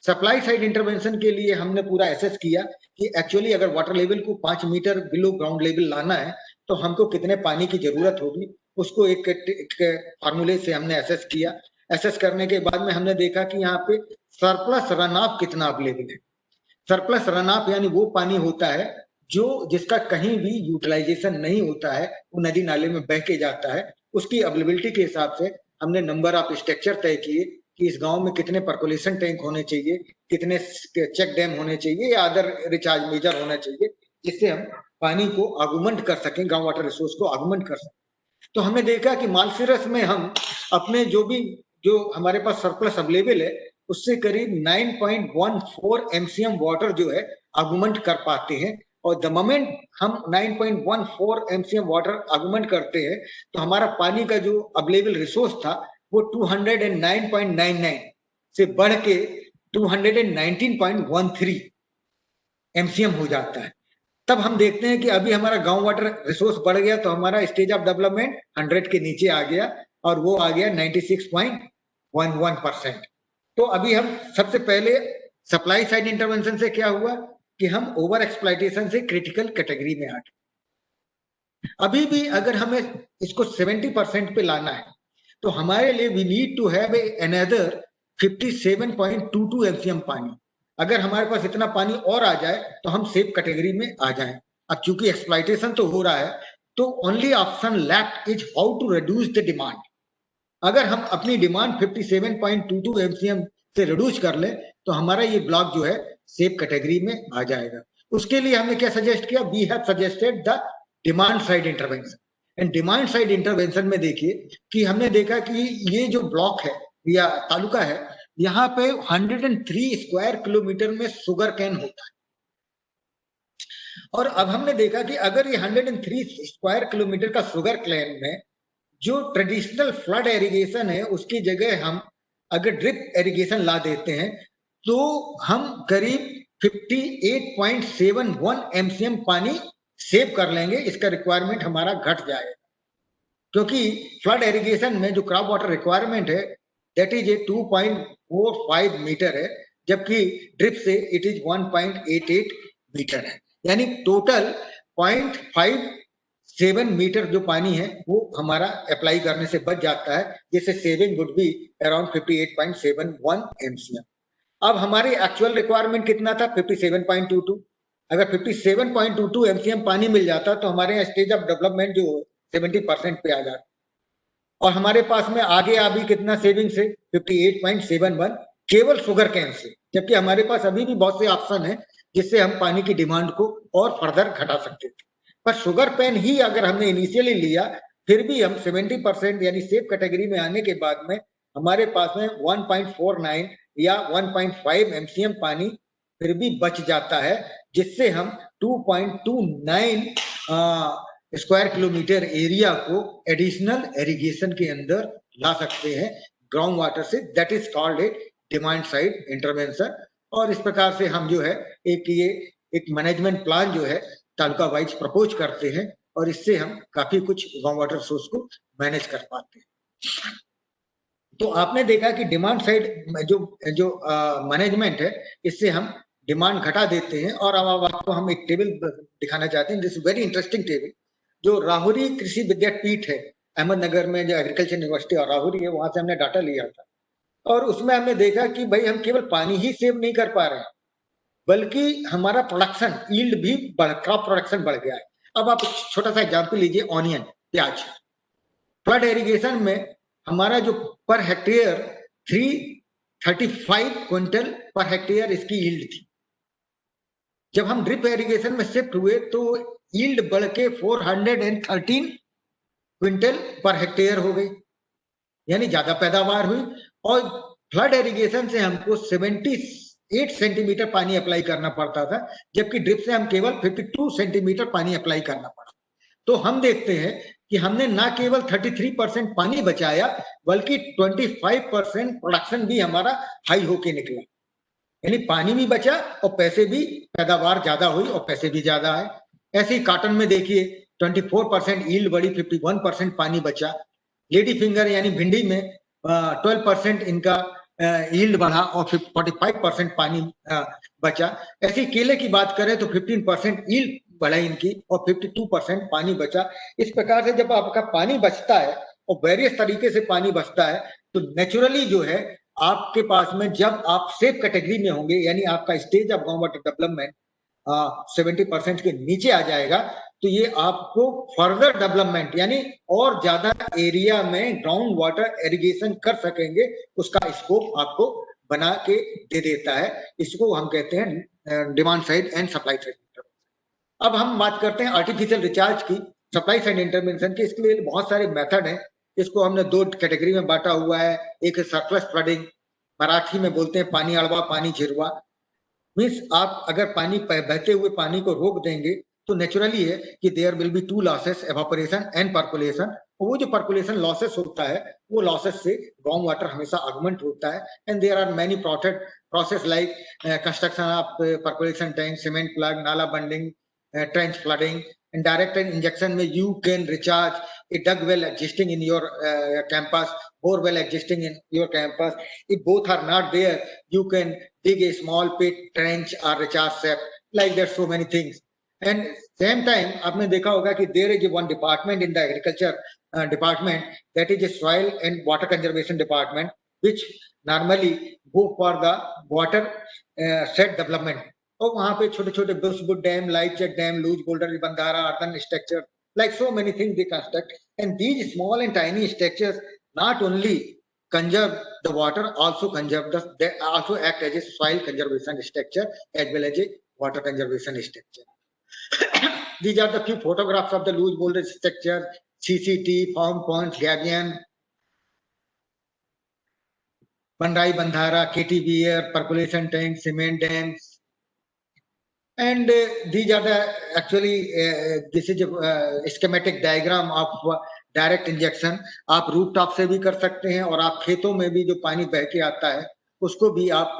Supply side intervention के लिए हमने पूरा एसेस किया कि एक्चुअली अगर वाटर लेवल को 5 मीटर बिलो ग्राउंड लेवल लाना है तो हमको कितने पानी की जरूरत होगी, उसको एक फार्मूले से हमने एसेस किया। एसेस करने के बाद में हमने देखा कि यहाँ पे सरप्लस रन ऑफ कितना अवेलेबल है। सरप्लस रन ऑफ यानी वो पानी होता है जो जिसका कहीं भी यूटिलाइजेशन नहीं होता है, वो नदी नाले में बह के जाता है। उसकी अवेलेबिलिटी के हिसाब से हमने नंबर ऑफ स्ट्रक्चर तय किए कि इस गांव में कितने पर्कुलेशन टैंक होने चाहिए, कितने चेक डैम होने चाहिए या अदर रिचार्ज मेजर होना चाहिए, जिससे हम पानी को आगुमेंट कर सकें, ग्राउंड वाटर रिसोर्स को आगुमेंट कर सकें। तो हमने देखा कि मालसीरस में हम अपने जो हमारे पास सरप्लस अवेलेबल है उससे करीब 9.14 एमसीएम वाटर जो है आगुमेंट कर पाते हैं। और द मोमेंट हम 9.14 एमसीएम वाटर आगुमेंट करते हैं तो हमारा पानी का जो अवेलेबल रिसोर्स था वो 209.99 से बढ़ के 219.13 एमसीएम हो जाता है। तब हम देखते हैं कि अभी हमारा गांव वाटर रिसोर्स बढ़ गया तो हमारा स्टेज ऑफ डेवलपमेंट 100 के नीचे आ गया और वो आ गया 96.11%। तो अभी हम सबसे पहले सप्लाई साइड इंटरवेंशन से क्या हुआ कि हम ओवर एक्सप्लॉइटेशन से क्रिटिकल कैटेगरी में आ गए। अभी भी अगर हमें इसको 70% पे लाना है तो हमारे लिए we need to have another 57.22 MCM pani. अगर हमारे पास इतना पानी और आ जाए तो हम सेफ कैटेगरी में आ जाएं। अब चूंकि एक्सप्लॉइटेशन तो हो रहा है तो only option left is how to reduce the demand. अगर हम अपनी डिमांड 57.22 एमसीएम से रिड्यूस कर ले तो हमारा ये ब्लॉक जो है सेफ कैटेगरी में आ जाएगा। उसके लिए हमने क्या सजेस्ट किया, we have suggested the demand side intervention. And demand side intervention में देखिए कि हमने देखा कि ये जो ब्लॉक है या तालुका है यहाँ पे 103 स्क्वायर किलोमीटर में शुगर कैन होता है। और अब हमने देखा कि अगर ये 103 स्क्वायर किलोमीटर का शुगर कैन में जो ट्रेडिशनल फ्लड एरिगेशन है उसकी जगह हम अगर ड्रिप एरिगेशन ला देते हैं तो हम करीब 58.71 एमसीएम पानी सेव कर लेंगे। इसका रिक्वायरमेंट हमारा घट जाएगा क्योंकि फ्लड एरिगेशन में जो क्रॉप वाटर रिक्वायरमेंट है दैट इज ए 2.45 मीटर है, जबकि ड्रिप से इट इज 1.88 मीटर है। यानी टोटल 0.57 मीटर जो पानी है वो हमारा अप्लाई करने से बच जाता है, जिससे saving would be around 58.71 MCM. अब हमारी एक्चुअल रिक्वायरमेंट कितना था 57.22। अगर 57.22 एमसीएम पानी मिल जाता तो हमारे यहाँ स्टेज ऑफ डेवलपमेंट जो 70% पे आ जाता और हमारे पास में आगे अभी कितना सेविंग से 58.71 केवल शुगर कैन से, जबकि हमारे पास अभी भी बहुत से ऑप्शन है जिससे हम पानी की डिमांड को और फर्दर घटा सकते थे। पर शुगर कैन ही अगर हमने इनिशियली लिया फिर भी हम 70% यानी सेफ कैटेगरी में आने के बाद में हमारे पास में 1.49 या 1.5 एमसीएम पानी फिर भी बच जाता है, जिससे हम 2.29 स्क्वायर किलोमीटर एरिया को एडिशनल इरिगेशन के अंदर ला सकते हैं ग्राउंड वाटर से। That is called a demand side intervention. और इस प्रकार से हम जो है एक मैनेजमेंट प्लान जो है तालुका वाइज प्रपोज करते हैं और इससे हम काफी कुछ ग्राउंड वाटर सोर्स को मैनेज कर पाते हैं। तो आपने देखा कि डिमांड साइड जो मैनेजमेंट है इससे हम डिमांड घटा देते हैं। और अब आपको हम एक टेबल दिखाना चाहते हैं, दिस वेरी इंटरेस्टिंग टेबल। जो राहुरी कृषि विद्यापीठ है अहमदनगर में, जो एग्रीकल्चर यूनिवर्सिटी और राहुरी है, वहां से हमने डाटा लिया था और उसमें हमने देखा कि भाई हम केवल पानी ही सेव नहीं कर पा रहे हैं बल्कि हमारा प्रोडक्शन यील्ड भी क्रॉप प्रोडक्शन बढ़ गया है। अब आप छोटा सा एग्जांपल लीजिए, ऑनियन, प्याज। फ्लड इरिगेशन में हमारा जो per hectare 335 quintal per hectare इसकी यील्ड थी। जब हम ड्रिप इरिगेशन में शिफ्ट हुए तो यील्ड बढ़ के 413 क्विंटल पर हेक्टेयर हो गई, यानी ज्यादा पैदावार हुई। और फ्लड इरिगेशन से हमको 78 सेंटीमीटर पानी अप्लाई करना पड़ता था, जबकि ड्रिप से हम केवल 52 सेंटीमीटर पानी अप्लाई करना पड़ा। तो हम देखते हैं कि हमने ना केवल 33% पानी बचाया, बल्कि 25% प्रोडक्शन भी हमारा हाई होके निकला, यानी पानी भी बचा और पैसे भी, पैदावार ज्यादा हुई और पैसे भी ज्यादा आए। ऐसे ही कॉटन में देखिए 24% यील्ड बढ़ी, 51% पानी बचा। लेडी फिंगर यानी भिंडी में 12% इनका यील्ड बढ़ा और 45% पानी बचा। ऐसे ही केले की बात करें तो 15% यील्ड बढ़ा इनकी और 52% पानी बचा। इस प्रकार से जब आपका पानी बचता है और वेरियस तरीके से पानी बचता है तो नेचुरली जो है आपके पास में, जब आप सेफ कैटेगरी में होंगे, यानी आपका stage of ground water development 70% के नीचे आ जाएगा, तो ये आपको फर्दर डेवलपमेंट यानी और ज्यादा एरिया में ग्राउंड वाटर इरिगेशन कर सकेंगे, उसका स्कोप आपको बना के दे देता है। इसको हम कहते हैं demand side and supply side. अब हम बात करते हैं आर्टिफिशियल रिचार्ज की, सप्लाई साइड इंटरवेंशन की। इसके लिए बहुत सारे मेथड हैं। इसको हमने 2 कैटेगरी में बांटा हुआ है। एक सरप्लस फ्लडिंग, मराठी में बोलते हैं पानी अड़वा पानी झिरवा। मीन्स आप अगर पानी बहते हुए पानी को रोक देंगे तो नेचुरली है कि there will be 2 losses, evaporation and percolation. वो जो पर्कुलेशन लॉसेस होता है, वो लॉसेस से ग्राउंड वाटर हमेशा ऑगमेंट होता है। And there are many process like construction of percolation tank, cement plug, nala bunding, trench flooding, and direct injection में you can recharge a dug well existing in your campus, bore well existing in your campus. If both are not there, you can dig a small pit, trench or recharge shaft. Like there's so many things. And same time आपने देखा होगा कि there is one department in the agriculture department, that is a soil and water conservation department, which normally go for the water set development. और वहां पे छोटे छोटे brushwood dam, light check dam, loose boulder बंधारा, earthen structure, like so many things they construct. And these small and tiny structures not only conserve the water, also they also act as a soil conservation structure as well as a water conservation structure. These are the few photographs of the loose boulder structure: CCT, form ponds, gabion, Bandai Bandhara, KTBR, percolation tank, cement dams. And these are the actually this is a schematic diagram of direct injection. आप rooftop से भी कर सकते हैं और आप खेतों में भी जो पानी बह के आता है उसको भी आप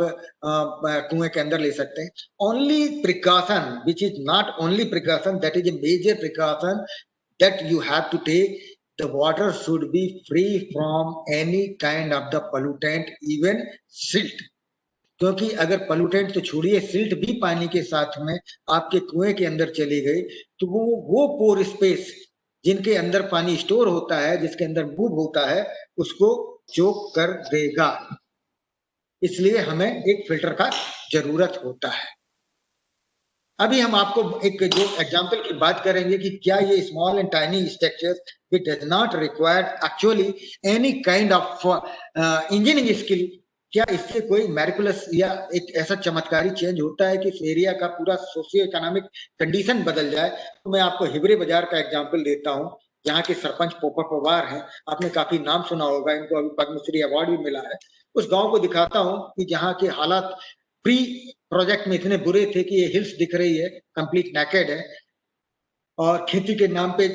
कुएं के अंदर ले सकते हैं। Only precaution which is not only precaution, that is a major precaution that you have to take, the water should be free from any kind of the pollutant, even silt. क्योंकि अगर पोल्यूटेंट तो छोड़िए, silt भी पानी के साथ में आपके कुएं के अंदर चली गई तो वो पोर स्पेस जिनके अंदर पानी स्टोर होता है, जिसके अंदर मूव होता है, उसको चोक कर देगा। इसलिए हमें एक फिल्टर का जरूरत होता है। अभी हम आपको एक जो एग्जांपल की बात करेंगे कि क्या ये small and tiny structures which does not require actually any kind of engineering skill, क्या इससे कोई मैरिकुलस या एक ऐसा चमत्कारी चेंज होता है कि इस एरिया का पूरा सोशियो इकोनॉमिक कंडीशन बदल जाए? तो मैं आपको हिवरे बाजार का एग्जांपल देता हूं, जहां के सरपंच पोपट पवार हैं, आपने काफी नाम सुना होगा, इनको अभी पद्मश्री अवार्ड भी मिला है। उस गांव को दिखाता हूं कि जहां के हालात प्री प्रोजेक्ट में इतने बुरे थे कि ये हिल्स दिख रही है, कंप्लीट नेकेड है, और खेती के नाम पे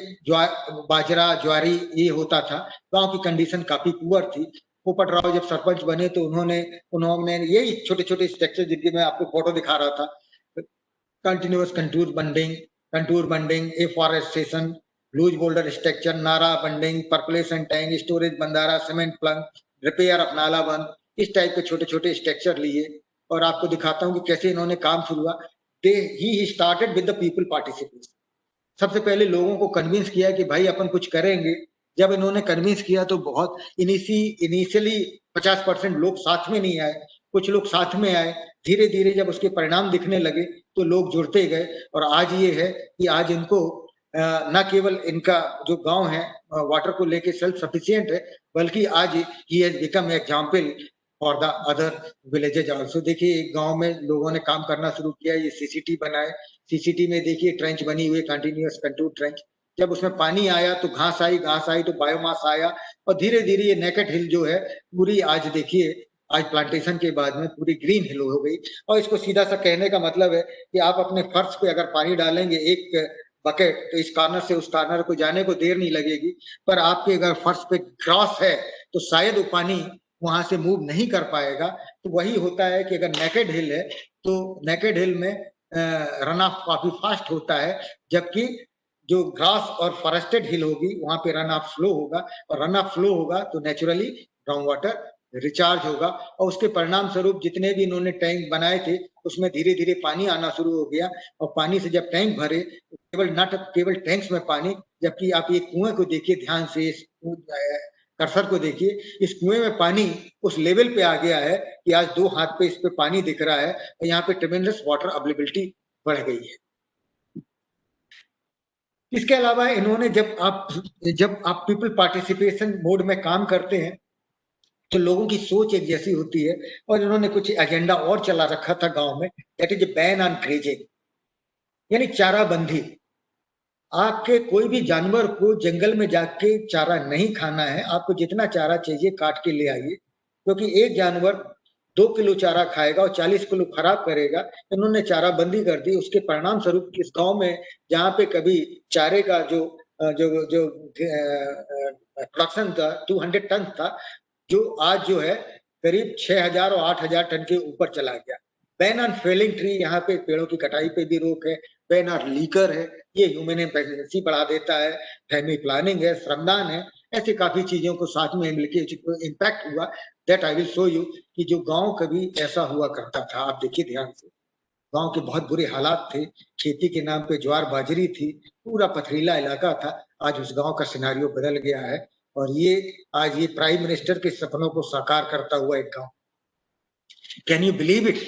बाजरा ज्वारी ये होता था। गांव की कंडीशन काफी पुअर थी। पोपट राव जब सरपंच बने तो उन्होंने यही छोटे छोटे स्ट्रक्चर, जिनकी मैं आपको फोटो दिखा रहा था, continuous contour bunding, afforestation, loose boulder structure, nala bunding, percolation tank, storage bandhara, cement plug, repair of nala bund, इस टाइप के छोटे छोटे स्ट्रक्चर लिए और आपको दिखाता हूँ कि कैसे इन्होंने काम शुरू हुआ। He started with the people participation. सबसे पहले लोगों को कन्विंस किया कि भाई अपन कुछ करेंगे। जब इन्होंने कन्विंस किया तो बहुत इनिशियली 50% लोग साथ में नहीं आए, कुछ लोग साथ में आए। धीरे धीरे जब उसके परिणाम दिखने लगे तो लोग जुड़ते गए और आज ये है कि आज इनको न केवल इनका जो गांव है वाटर को लेके सेल्फ सफिशिएंट है, बल्कि आज he has become example for the other villages also. देखिए एक गांव में लोगों ने काम करना शुरू किया, ये सीसीटी बनाए, सीसीटी में देखिए ट्रेंच बनी हुई, कंटिन्यूअस कंटूर ट्रेंच। जब उसमें पानी आया तो घास आई तो बायोमास आया, और धीरे धीरे ये नेकेड हिल जो है पूरी आज देखिए आज प्लांटेशन के बाद में पूरी ग्रीन हिल हो गई। और इसको सीधा सा कहने का मतलब है कि आप अपने फर्श पे अगर पानी डालेंगे एक बकेट, तो इस कॉर्नर से उस कॉर्नर को जाने को देर नहीं लगेगी, पर आपके अगर फर्श पे ग्रास है तो शायद वो पानी वहां से मूव नहीं कर पाएगा। तो वही होता है कि अगर नेकेड हिल है तो नेकेड हिल में रन ऑफ काफी फास्ट होता है, जबकि जो ग्रास और फॉरेस्टेड हिल होगी वहां पे रन ऑफ स्लो होगा, और रन ऑफ फ्लो होगा तो नेचुरली ग्राउंड वाटर रिचार्ज होगा, और उसके परिणाम स्वरूप जितने भी इन्होंने टैंक बनाए थे उसमें धीरे धीरे पानी आना शुरू हो गया। और पानी से जब टैंक भरे तो केवल टैंक्स में पानी, जबकि आप ये कुएं को देखिए ध्यान से, इस कर्सर को देखिए, इस कुएं में पानी उस लेवल पे आ गया है कि आज 2 हाथ पे इस पे पानी दिख रहा है, और यहाँ पे ट्रेमेंडस वाटर अवेलेबिलिटी बढ़ गई है। इसके अलावा इन्होंने जब आप पीपल पार्टिसिपेशन मोड में काम करते हैं तो लोगों की सोच एक जैसी होती है, और इन्होंने कुछ एजेंडा और चला रखा था गांव में, that is ban on grazing, यानी चाराबंदी। आपके कोई भी जानवर को जंगल में जाके चारा नहीं खाना है, आपको जितना चारा चाहिए काट के ले आइए, क्योंकि एक जानवर 2 किलो चारा खाएगा और 40 किलो खराब करेगा। इन्होंने चाराबंदी कर दी, उसके परिणाम स्वरूप इस गांव में जहाँ पे कभी चारे का जो प्रोडक्शन था 200 टन था, जो आज जो है करीब 6000 और 8000 टन के ऊपर चला गया। बैन ऑन फेलिंग ट्री, यहाँ पे पेड़ों की कटाई पे भी रोक है। बैन ऑन लीकर है, ये ह्यूमन एफिशिएंसी बढ़ा देता है। फैमिली प्लानिंग है, श्रमदान है, ऐसी काफी चीजों को साथ में मिलकर इम्पैक्ट हुआ। That I will show you कि जो गांव कभी ऐसा हुआ करता था, आप देखिए ध्यान से, गांव के बहुत बुरे हालात थे, खेती के नाम पे ज्वार बाजरी थी, पूरा पथरीला इलाका था। आज उस गांव का सिनारियो बदल गया है, और ये आज ये प्राइम मिनिस्टर के सपनों को साकार करता हुआ एक गांव। Can you believe it?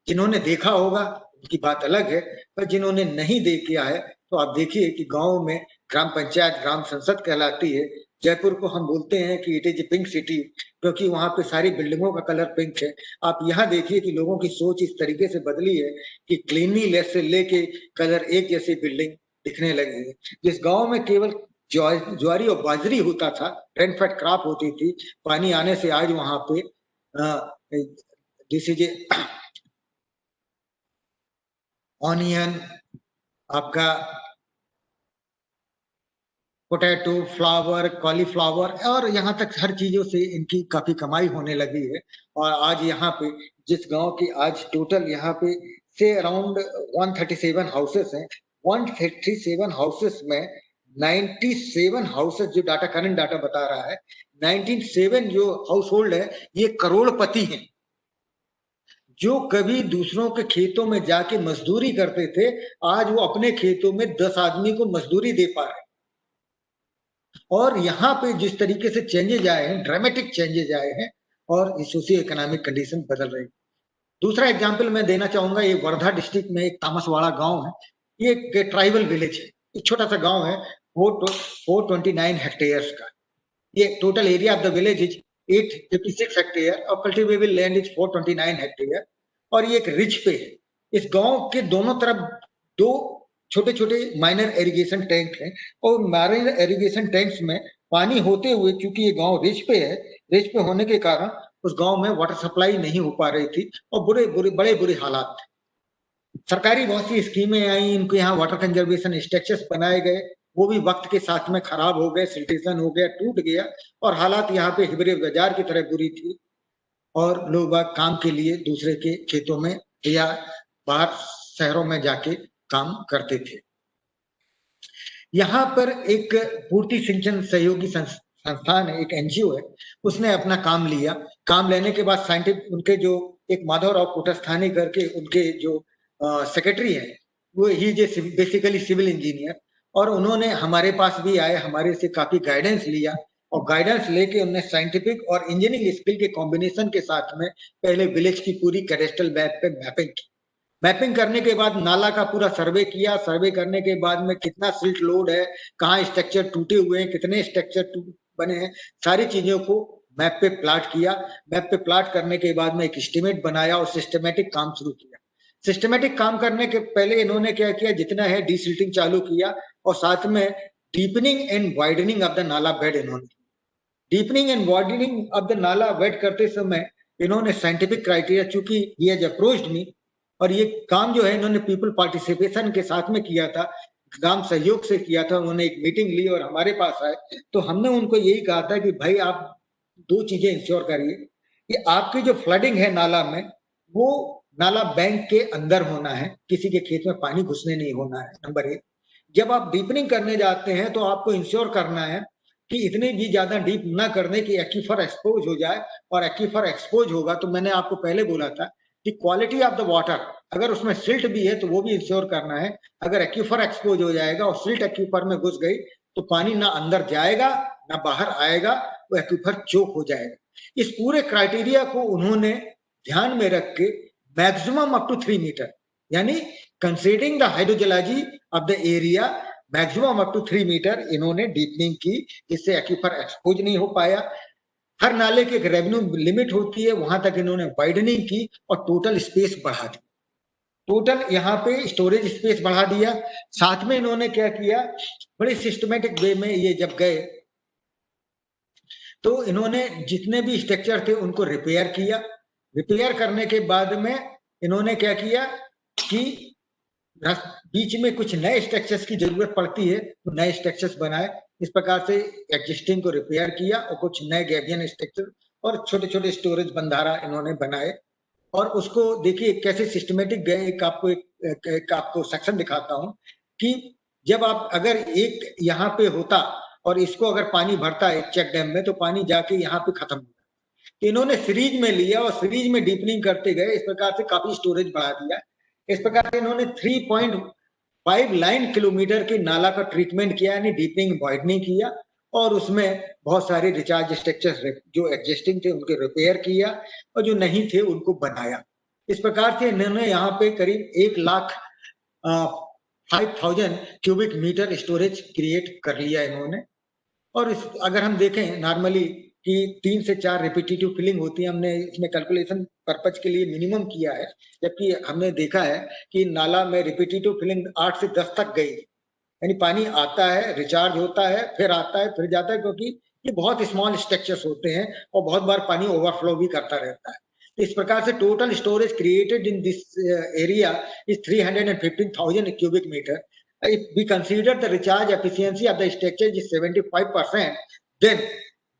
जिन्होंने देखा होगा उनकी बात अलग है, पर जिन्होंने नहीं देखा है तो आप देखिए कि गांव में ग्राम पंचायत ग्राम संसद कहलाती है। जयपुर को हम बोलते हैं कि इट इज पिंक सिटी, क्योंकि वहां पे सारी बिल्डिंगों का कलर पिंक है। आप यहाँ देखिए कि लोगों की सोच इस तरीके से बदली है कि क्लीनलीनेस से लेके कलर एक जैसी बिल्डिंग दिखने लगी है। जिस गांव में केवल ज्वारी और बाजरी होता था, रेनफेड क्रॉप होती थी, पानी आने से आज वहां पे दिस इज ऑनियन, आपका पोटैटो, फ्लावर, कॉलीफ्लावर, और यहाँ तक हर चीजों से इनकी काफी कमाई होने लगी है। और आज यहाँ पे जिस गांव की आज टोटल यहाँ पे से अराउंड 137 हाउसेस हैं, 137 हाउसेस में 97 हाउसेस, जो डाटा करंट डाटा बता रहा है, 97 जो हाउस होल्ड है ये करोड़पति हैं, जो कभी दूसरों के खेतों में जाके मजदूरी करते थे, आज वो अपने खेतों में 10 आदमी को मजदूरी दे पा रहे हैं। और यहाँ पे जिस तरीके से चेंजेज आए हैं, ड्रामेटिक चेंजेज आए हैं, और सोशियो इकोनॉमिक कंडीशन बदल रही है। दूसरा एग्जाम्पल मैं देना चाहूंगा, ये वर्धा डिस्ट्रिक्ट में एक तामसवाड़ा गांव है, ये एक ट्राइबल विलेज है, एक छोटा सा गांव है, 429 हेक्टेयर्स का। ये total area of the village is 856 hectare और कल्टिवेबल लैंड इज 429 हेक्टेयर, और ये एक रिच पे है। इस गांव के दोनों तरफ 2 छोटे छोटे माइनर इरिगेशन टैंक हैं, और माइनर इरिगेशन टैंक्स में पानी होते हुए, क्योंकि ये गांव रिच पे है, रिच पे होने के कारण उस गांव में वाटर सप्लाई नहीं हो पा रही थी, और बड़े बुरे हालात थे। सरकारी बहुत सी स्कीमें आई, इनको यहाँ वाटर कंजर्वेशन स्ट्रक्चर्स बनाए गए, वो भी वक्त के साथ में खराब हो गए, सिल्टेशन हो गया, टूट गया, और हालात यहाँ पे हिबरे बाजार की तरह बुरी थी, और लोग काम के लिए दूसरे के खेतों में या बाहर शहरों में जाके काम करते थे। यहाँ पर एक पूर्ति सिंचन सहयोगी संस्थान है, एक एनजीओ है, उसने अपना काम लिया। काम लेने के बाद साइंटिफिक उनके जो एक माधवराव कोटस्थानी करके उनके जो सेक्रेटरी है, वो ही जे बेसिकली सिविल इंजीनियर, और उन्होंने हमारे पास भी आए, हमारे से काफी गाइडेंस लिया, और गाइडेंस लेके उन्होंने साइंटिफिक और इंजीनियरिंग स्किल के कॉम्बिनेशन के साथ में पहले विलेज की पूरी कैडेस्ट्रल मैप पे मैपिंग की। मैपिंग करने के बाद नाला का पूरा सर्वे किया, सर्वे करने के बाद में कितना सिल्ट लोड है, कहाँ स्ट्रक्चर टूटे हुए हैं, कितने स्ट्रक्चर बने हैं, सारी चीजों को मैप पे प्लाट किया। मैप पे प्लाट करने के बाद में एक एस्टिमेट बनाया और सिस्टमेटिक काम शुरू किया। सिस्टमेटिक काम करने के पहले इन्होंने क्या किया, जितना है डीसिल्टिंग चालू किया और साथ में deepening and widening of the नाला बेड इन्होंने। Deepening and widening of the नाला बेड करते समय इन्होंने साइंटिफिक क्राइटेरिया, चूंकि ही हैज अप्रोच्ड मी, और ये काम जो है इन्होंने पीपल पार्टिसिपेशन के साथ में किया था, ग्राम सहयोग से किया था। उन्होंने एक मीटिंग ली और हमारे पास आए, तो हमने उनको यही कहा था कि भाई आप दो चीजें इंश्योर करिए कि आपकी जो फ्लडिंग है नाला में, वो नाला बैंक के अंदर होना है, किसी के खेत में पानी घुसने नहीं होना है, नंबर एक। जब आप डीपनिंग करने जाते हैं तो आपको इंश्योर करना है कि इतने भी ज्यादा डीप ना करने की एक्वीफर एक्सपोज हो जाए, और एक्वीफर एक्सपोज होगा तो मैंने आपको पहले बोला था कि क्वालिटी ऑफ द वाटर, अगर उसमें सिल्ट भी है तो वो भी इंश्योर करना है। अगर एक्वीफर एक्सपोज हो जाएगा और सिल्ट एक्वीफर में घुस गई तो पानी ना अंदर जाएगा ना बाहर आएगा, वो एक्वीफर चोक हो जाएगा। इस पूरे क्राइटेरिया को उन्होंने ध्यान में रख के मैक्सिमम अप टू 3 मीटर, यानी considering the hydrogeology of the area, maximum up to 3 metre इन्होंने डीपनिंग की। इससे एक्वीफर एक्सपोज नहीं हो पाया। हर नाले की एक रेवेन्यू लिमिट होती है, वहां तक इन्होंने वाइडनिंग की और टोटल स्पेस बढ़ा दी। टोटल यहाँ पे स्टोरेज स्पेस बढ़ा दिया। साथ में इन्होंने क्या किया, बड़े सिस्टमेटिक वे में ये जब गए तो इन्होंने जितने भी स्ट्रक्चर थे उनको रिपेयर किया। रिपेयर करने के बाद में इन्होंने क्या किया कि बीच में कुछ नए स्ट्रक्चर्स की जरूरत पड़ती है तो नए स्ट्रक्चर्स बनाए। इस प्रकार से एग्जिस्टिंग को रिपेयर किया और कुछ नए गैबियन स्ट्रक्चर और छोटे छोटे स्टोरेज बंधारा इन्होंने बनाए। और उसको देखिए कैसे सिस्टमेटिक गए। एक आपको सेक्शन दिखाता हूं कि जब आप अगर एक यहाँ पे होता और इसको अगर पानी भरता है चेक डैम में, तो पानी जाके यहाँ पे खत्म होता। तो इन्होंने सीरीज में लिया और सीरीज में डीपनिंग करते गए, इस प्रकार से काफी स्टोरेज बढ़ा दिया। इस प्रकार से इन्होंने 3.59 किलोमीटर के नाला का ट्रीटमेंट किया, यानी डीपनिंग वाइडनिंग किया, और उसमें बहुत सारे रिचार्ज स्ट्रक्चर जो एग्जिस्टिंग थे उनके रिपेयर किया और जो नहीं थे उनको बनाया। इस प्रकार से इन्होंने यहाँ पे करीब 1,05,000 क्यूबिक मीटर स्टोरेज क्रिएट कर लिया इन्होंने। और अगर हम देखें नॉर्मली कि 3 से 4 रिपीटेटिव फिलिंग होती है, हमने इसमें कैलकुलेशन पर्पज के लिए मिनिमम किया है, जबकि हमने देखा है कि नाला में रिपीटेटिव फिलिंग 8 से 10 तक गई, यानी पानी आता है, रिचार्ज होता है, फिर आता है, फिर जाता है, क्योंकि ये बहुत स्मॉल स्ट्रक्चर्स होते हैं और बहुत बार पानी ओवरफ्लो भी करता रहता है। इस प्रकार से total storage created in this area is 315,000 cubic meter. If we consider the recharge efficiency of the structure is 75%, then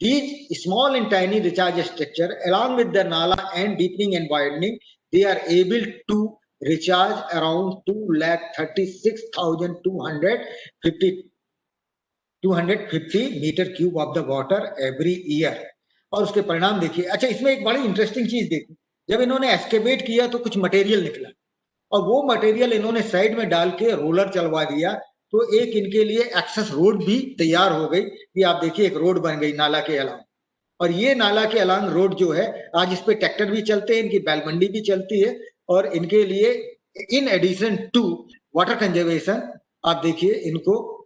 these small and tiny recharge structure, along with the nala and deepening and widening, they are able to recharge around 236,250 metre cube of the water every year. और उसके परिणाम देखिए। अच्छा, इसमें एक बड़ी interesting चीज देखी, जब इन्होंने एक्सकेवेट किया तो कुछ मटेरियल निकला और वो मटेरियल इन्होंने साइड में डाल के रोलर चलवा दिया, तो एक इनके लिए एक्सेस रोड भी तैयार हो गई। ये आप देखिए एक रोड बन गई नाला के अलावा। और ये नाला के अलांग रोड जो है आज इस पे ट्रैक्टर भी चलते हैं, इनकी बैल मंडी भी चलती है, और इनके लिए in addition to water conservation आप देखिए इनको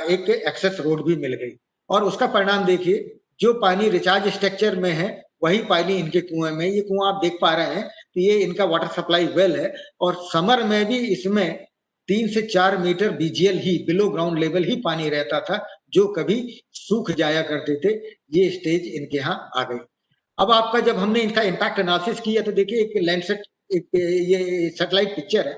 एक एक्सेस रोड भी मिल गई। और उसका परिणाम देखिए, जो पानी रिचार्ज स्ट्रक्चर में है वही पानी इनके कुएं में, ये कुआं आप देख पा रहे हैं, तो ये इनका वाटर सप्लाई वेल है। और समर में भी इसमें 3 से 4 मीटर बीजीएल ही, बिलो ग्राउंड लेवल ही पानी रहता था, जो कभी सूख जाया करते थे। ये स्टेज इनके यहाँ आ गई। अब आपका जब हमने इनका इम्पैक्ट एनालिसिस किया तो देखिए एक लैंडसेट, एक ये सैटेलाइट पिक्चर है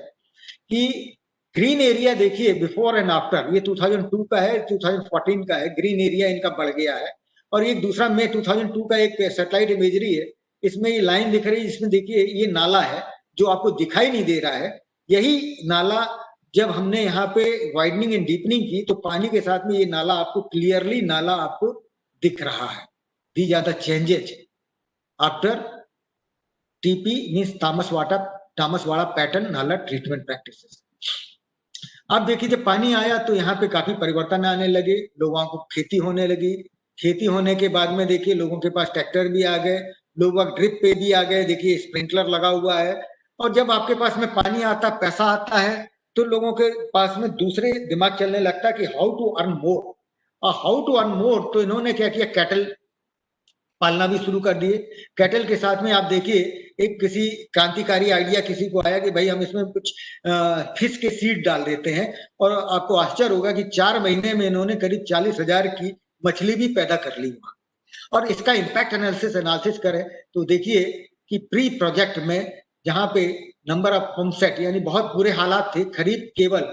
कि ग्रीन एरिया देखिए बिफोर एंड आफ्टर, ये 2002 का है, 2014 का है, ग्रीन एरिया इनका बढ़ गया है। और एक दूसरा मई 2002 का एक सैटेलाइट इमेजरी है, इसमें ये लाइन दिख रही है, इसमें देखिए ये नाला है जो आपको दिखाई नहीं दे रहा है। यही नाला जब हमने यहाँ पे वाइडनिंग एंड डीपनिंग की तो पानी के साथ में ये नाला आपको क्लियरली नाला आपको दिख रहा है। These are the changes after TP means Tamaswada pattern nala treatment practices. अब देखिए जब पानी आया तो यहाँ पे काफी परिवर्तन आने लगे, लोगों को खेती होने लगी। खेती होने के बाद में देखिए लोगों के पास ट्रैक्टर भी आ गए, लोग ड्रिप पे भी आ गए, देखिए स्प्रिंकलर लगा हुआ है। और जब आपके पास में पानी आता, पैसा आता है, तो लोगों के पास में दूसरे दिमाग चलने लगता है कि हाउ टू अर्न मोर। और हाउ टू अर्न मोर, तो इन्होंने क्या किया, कैटल पालना भी शुरू कर दिए। कैटल के साथ में आप देखिए, एक किसी क्रांतिकारी आइडिया किसी को आया कि भाई हम इसमें कुछ फिश के सीड डाल देते हैं, और आपको आश्चर्य होगा कि 4 महीने में इन्होंने करीब 40,000 की मछली भी पैदा कर ली वहां। और इसका इम्पैक्ट एनालिसिस करें तो देखिए कि प्री प्रोजेक्ट में जहां पे नंबर ऑफ पंप सेट यानी बहुत बुरे हालात थे, करीब केवल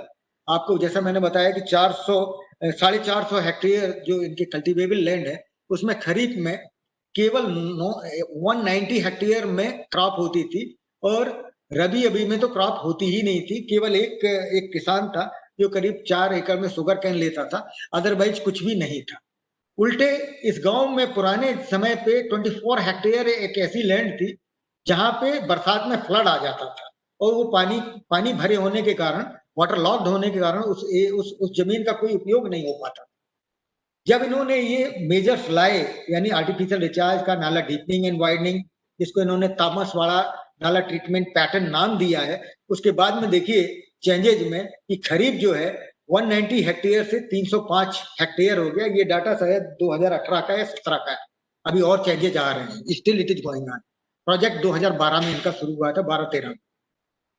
आपको जैसा मैंने बताया कि 450 हेक्टेयर जो इनके कल्टीवेबल लैंड है, उसमें खरीफ में केवल 190 हेक्टेयर में क्रॉप होती थी, और रबी अभी में तो क्रॉप होती ही नहीं थी। केवल एक किसान था जो करीब 4 एकड़ में शुगर कैन लेता था, अदरवाइज कुछ भी नहीं था। उल्टे इस गांव में पुराने समय पे 24 हेक्टेयर एक ऐसी लैंड थी जहां पे बरसात में फ्लड आ जाता था, और वो पानी भरे होने के कारण, वाटर लॉक्ड होने के कारण उस जमीन का कोई उपयोग नहीं हो पाता। जब इन्होंने ये मेजर्स लाए, यानी आर्टिफिशियल रिचार्ज का नाला डीपनिंग एंड वाइडनिंग, जिसको इन्होंने तामसवाड़ा नाला ट्रीटमेंट पैटर्न नाम दिया है, उसके बाद में देखिए चेंजेज में कि खरीफ जो है 190 हेक्टेयर से 305 हेक्टेयर हो गया। ये डाटा शायद 2018 का या 17 का है, अभी और चेंजेज आ रहे हैं, still it is going on. Project 2012 में इनका शुरू हुआ था, 12-13 में।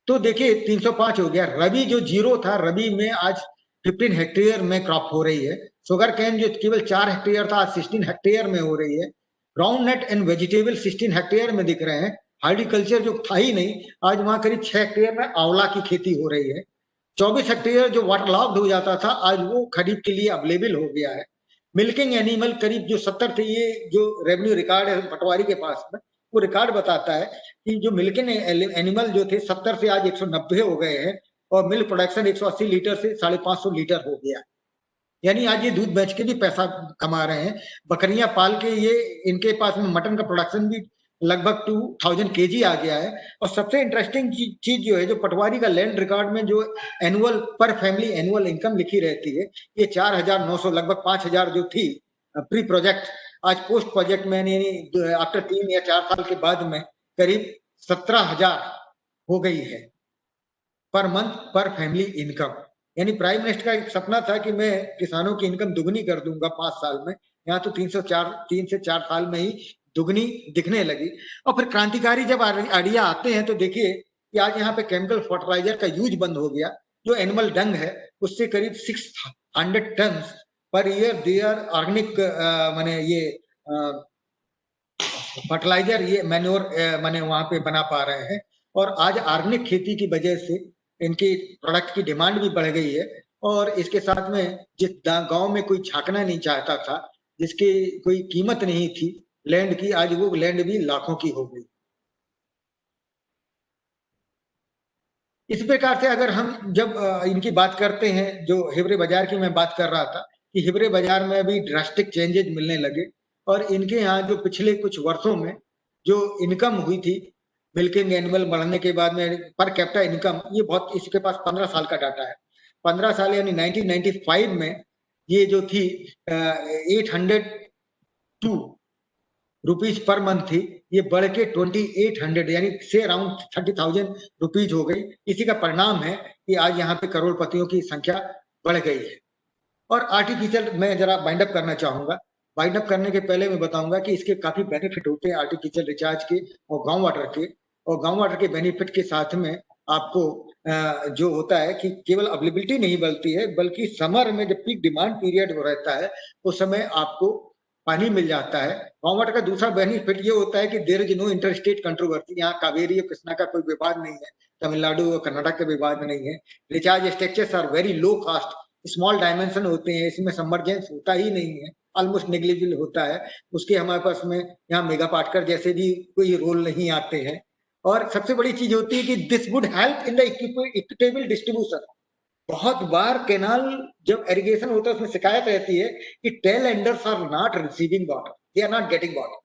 तो देखिए 305 हो गया। रबी जो जीरो था, रबी में आज 15 हेक्टेयर में क्रॉप हो रही है। शुगर कैन जो केवल 4 हेक्टेयर था, आज 16 हेक्टेयर में हो रही है। Groundnut and vegetable 16 hectare में दिख रहे हैं। हार्टिकल्चर जो था ही नहीं, आज वहां करीब 6 हेक्टेयर में आंवला की खेती हो रही है। 24 हेक्टेयर जो वाटर लॉक्ड हो जाता था, आज वो खरीफ के लिए अवेलेबल हो गया है। मिल्किंग एनिमल करीब जो 70 थे, ये जो रेवेन्यू रिकॉर्ड है पटवारी के पास में, वो रिकॉर्ड बताता है कि जो मिल्किंग एनिमल जो थे 70 से आज 190 हो गए हैं, और मिल्क प्रोडक्शन 180 लीटर से 550 लीटर हो गया। यानी आज ये दूध बेच के भी पैसा कमा रहे हैं। बकरियां पाल के ये इनके पास में मटन का प्रोडक्शन भी लगभग 2000 केजी आ गया है। और सबसे इंटरेस्टिंग चीज जो है, जो पटवारी का लैंड रिकॉर्ड में जो एनुअल पर फैमिली एनुअल इनकम लिखी रहती है, ये 4,900 लगभग 5,000 जो थी प्री प्रोजेक्ट, आज पोस्ट प्रोजेक्ट में यानी आफ्टर 3 या 4 साल के बाद में करीब 17,000 हो गई है पर मंथ पर फैमिली इनकम। यानी प्राइम मिनिस्टर का एक सपना था कि मैं किसानों की इनकम दुगनी कर दूंगा 5 साल में, यहाँ तो 3 से 4 साल में ही दुगनी दिखने लगी। और फिर क्रांतिकारी जब आइडिया आते हैं तो देखिए कि आज यहाँ पे केमिकल फर्टिलाइजर का यूज बंद हो गया। जो एनिमल डंग है उससे करीब 600 ton per year they are organic माने ये फर्टिलाइजर, ये मैन्योर माने वहां पे बना पा रहे हैं। और आज ऑर्गेनिक खेती की वजह से इनकी प्रोडक्ट की डिमांड भी बढ़ गई है। और इसके साथ में जिस गांव में कोई झांकना नहीं चाहता था, जिसकी कोई कीमत नहीं थी लैंड की, आज वो लैंड भी लाखों की हो गई। इस प्रकार से अगर हम जब इनकी बात करते हैं, जो हिवरे बाजार की मैं बात कर रहा था कि हिवरे बाजार में अभी ड्रास्टिक चेंजेज मिलने लगे, और इनके यहाँ जो पिछले कुछ वर्षों में जो इनकम हुई थी मिल्किंग एनिमल बढ़ने के बाद में, पर कैपिटा इनकम, ये बहुत, इसके पास 15 साल का डाटा है। 15 साल यानी 1995 में ये जो थी 802 रुपीज पर मंथ थी, ये बढ़ के 2800 यानी से अराउंड 30,000 रुपीज हो गई। इसी का परिणाम है कि आज यहाँ पे करोड़पतियों की संख्या बढ़ गई है। और आर्टिफिशियल, मैं जरा बाइंड अप करना चाहूंगा। बाइंड अप करने के पहले मैं बताऊंगा कि इसके काफी बेनिफिट होते हैं आर्टिफिशियल रिचार्ज के और गांव वाटर के। और गांव वाटर के बेनिफिट के साथ में आपको जो होता है कि केवल अवेलेबिलिटी नहीं बढ़ती है, बल्कि समर में जब पीक डिमांड पीरियड हो रहता है, उस समय आपको पानी मिल जाता है। गांव वाटर का दूसरा बेनिफिट ये होता है कि there is no inter state controversy. यहाँ कावेरी और कृष्णा का कोई विवाद नहीं है, तमिलनाडु और कर्नाटक का विवाद नहीं है। Recharge structures are very low cost, small dimension होते हैं, इसमें सबमर्जेंस होता ही नहीं है, ऑलमोस्ट नेग्लिजिबल होता है। उसके हमारे पास में यहाँ मेगा पाटकर जैसे भी कोई रोल नहीं आते हैं। और सबसे बड़ी चीज होती है कि this would help in the equitable distribution. बहुत बार कैनाल जब इरिगेशन होता है उसमें शिकायत रहती है कि tail enders are not receiving water, they are not getting water.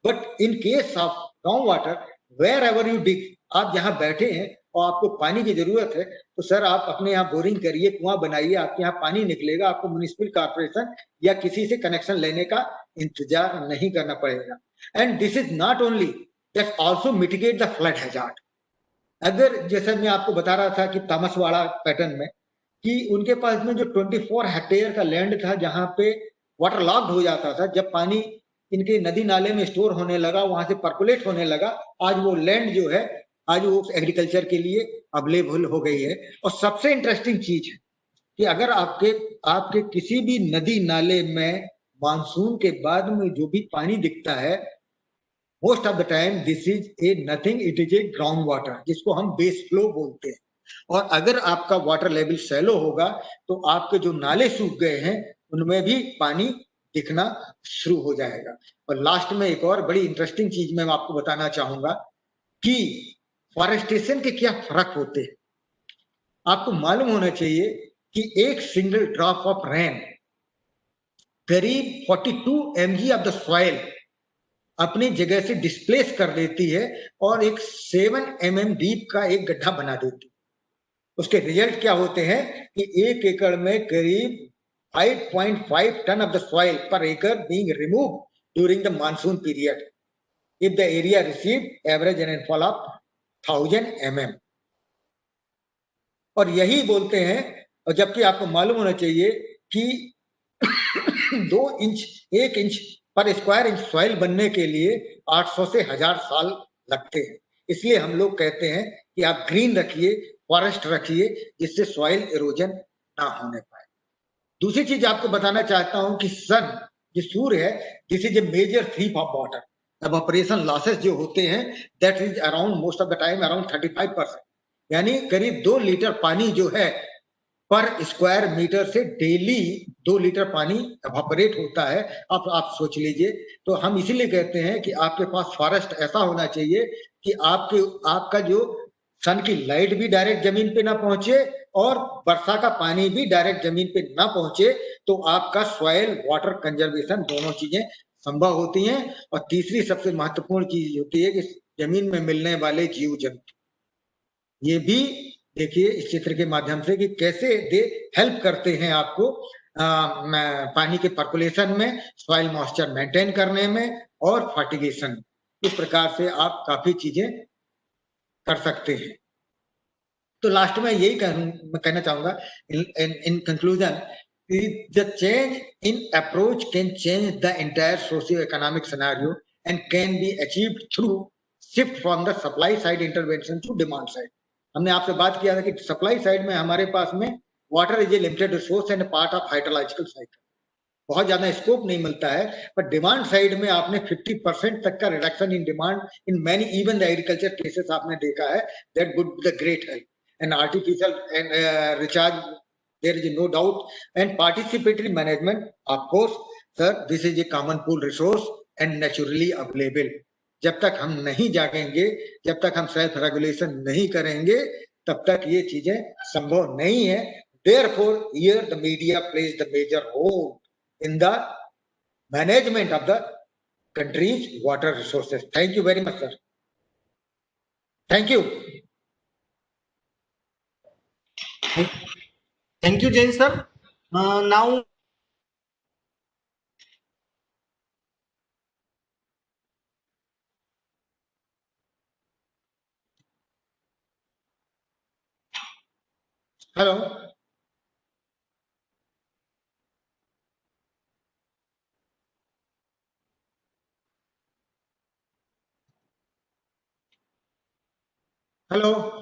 But in case of ground water, wherever you dig, आप जहां बैठे हैं और आपको पानी की जरूरत है, तो सर आप अपने यहाँ बोरिंग करिए, कुआं बनाइए, आपके यहाँ पानी निकलेगा। आपको म्युनिसिपल कॉर्पोरेशन या किसी से कनेक्शन लेने का इंतजार नहीं करना पड़ेगा। And this is not only, that also mitigate the flood hazard. अगर जैसे मैं आपको बता रहा था कि तामसवाड़ा पैटर्न में कि उनके पास में जो 24 हेक्टेयर का लैंड था जहां पे वाटर लॉक्ड हो जाता था, जब पानी इनके नदी नाले में स्टोर होने लगा, वहां से पर्कुलेट होने लगा, आज वो लैंड जो है आज वो एग्रीकल्चर के लिए अवेलेबल हो गई है। और सबसे इंटरेस्टिंग चीज है कि अगर आपके आपके किसी भी नदी नाले में मानसून के बाद में जो भी पानी दिखता है, most of the time this is A nothing, it is a ground water, जिसको हम बेस फ्लो बोलते हैं। और अगर आपका वाटर लेवल शैलो होगा तो आपके जो नाले सूख गए हैं उनमें भी पानी दिखना शुरू हो जाएगा। और लास्ट में एक और बड़ी इंटरेस्टिंग चीज मैं आपको बताना चाहूंगा कि फॉरेस्टेशन के क्या फर्क होते हैं। आपको मालूम होना चाहिए कि एक सिंगल ड्रॉप ऑफ रेन करीब 42 mg ऑफ द सॉइल अपनी जगह से डिस्प्लेस कर देती है और एक 7 mm डीप का एक गड्ढा बना देती है। उसके रिजल्ट क्या होते हैं कि 1 एकड़ में करीब 5.5 टन ऑफ द सॉइल पर एकड़ being remove during the monsoon period if the area receive average rainfall of 1000 mm। और यही बोलते हैं, और जबकि आपको मालूम होना चाहिए कि 2 इंच 1 इंच पर स्क्वायर इंच सॉइल बनने के लिए 800 से 1000 साल लगते हैं। इसलिए हम लोग कहते हैं कि आप ग्रीन रखिए, फॉरेस्ट रखिए, जिससे सॉइल इरोजन ना होने पाए। दूसरी चीज आपको बताना चाहता हूं कि सन, जो सूर्य है, this is a major thief of water. Evaporation losses जो होते हैं that is around most of the time around 35%, यानी करीब 2 लीटर पानी जो है पर स्क्वायर मीटर से डेली 2 लीटर पानी एवापोरेट होता है। अब आप सोच लीजिए। तो हम इसीलिए कहते हैं कि आपके पास फॉरेस्ट ऐसा होना चाहिए कि आपका जो सन की लाइट भी डायरेक्ट जमीन पे ना पहुंचे और वर्षा का पानी भी डायरेक्ट जमीन पे ना पहुंचे, तो आपका सॉइल वाटर कंजर्वेशन दोनों चीजें संभव होती हैं। और तीसरी सबसे महत्वपूर्ण चीज होती है कि जमीन में मिलने वाले जीव जंतु, ये भी देखिए इस चित्र के माध्यम से कि कैसे दे हेल्प करते हैं आपको पानी के पर्कुलेशन में, सॉइल मॉइस्चर मेंटेन करने में और फर्टिगेशन। इस प्रकार से आप काफी चीजें कर सकते हैं। तो लास्ट में यही कहना चाहूंगा in conclusion, the change in approach can change the entire socio-economic scenario and can be achieved through shift from the supply side intervention to demand side। हमने आपसे बात किया था कि सप्लाई साइड में हमारे पास में water is a limited resource and part of hydrological cycle, बहुत ज्यादा स्कोप नहीं मिलता है। पर डिमांड साइड में आपने 50% तक का reduction in demand in many even the agriculture cases आपने देखा है, that would be the great help. And artificial and recharge, there is no doubt, and participatory management, of course sir, this is a common pool resource and naturally available। जब तक हम नहीं जागेंगे, जब तक हम सेल्फ रेगुलेशन नहीं करेंगे, तब तक ये चीजें संभव नहीं है। therefore here the media plays the major role in the management of the country's water resources। thank you very much sir, thank you। Thank you, Jain sir. Now, hello, hello।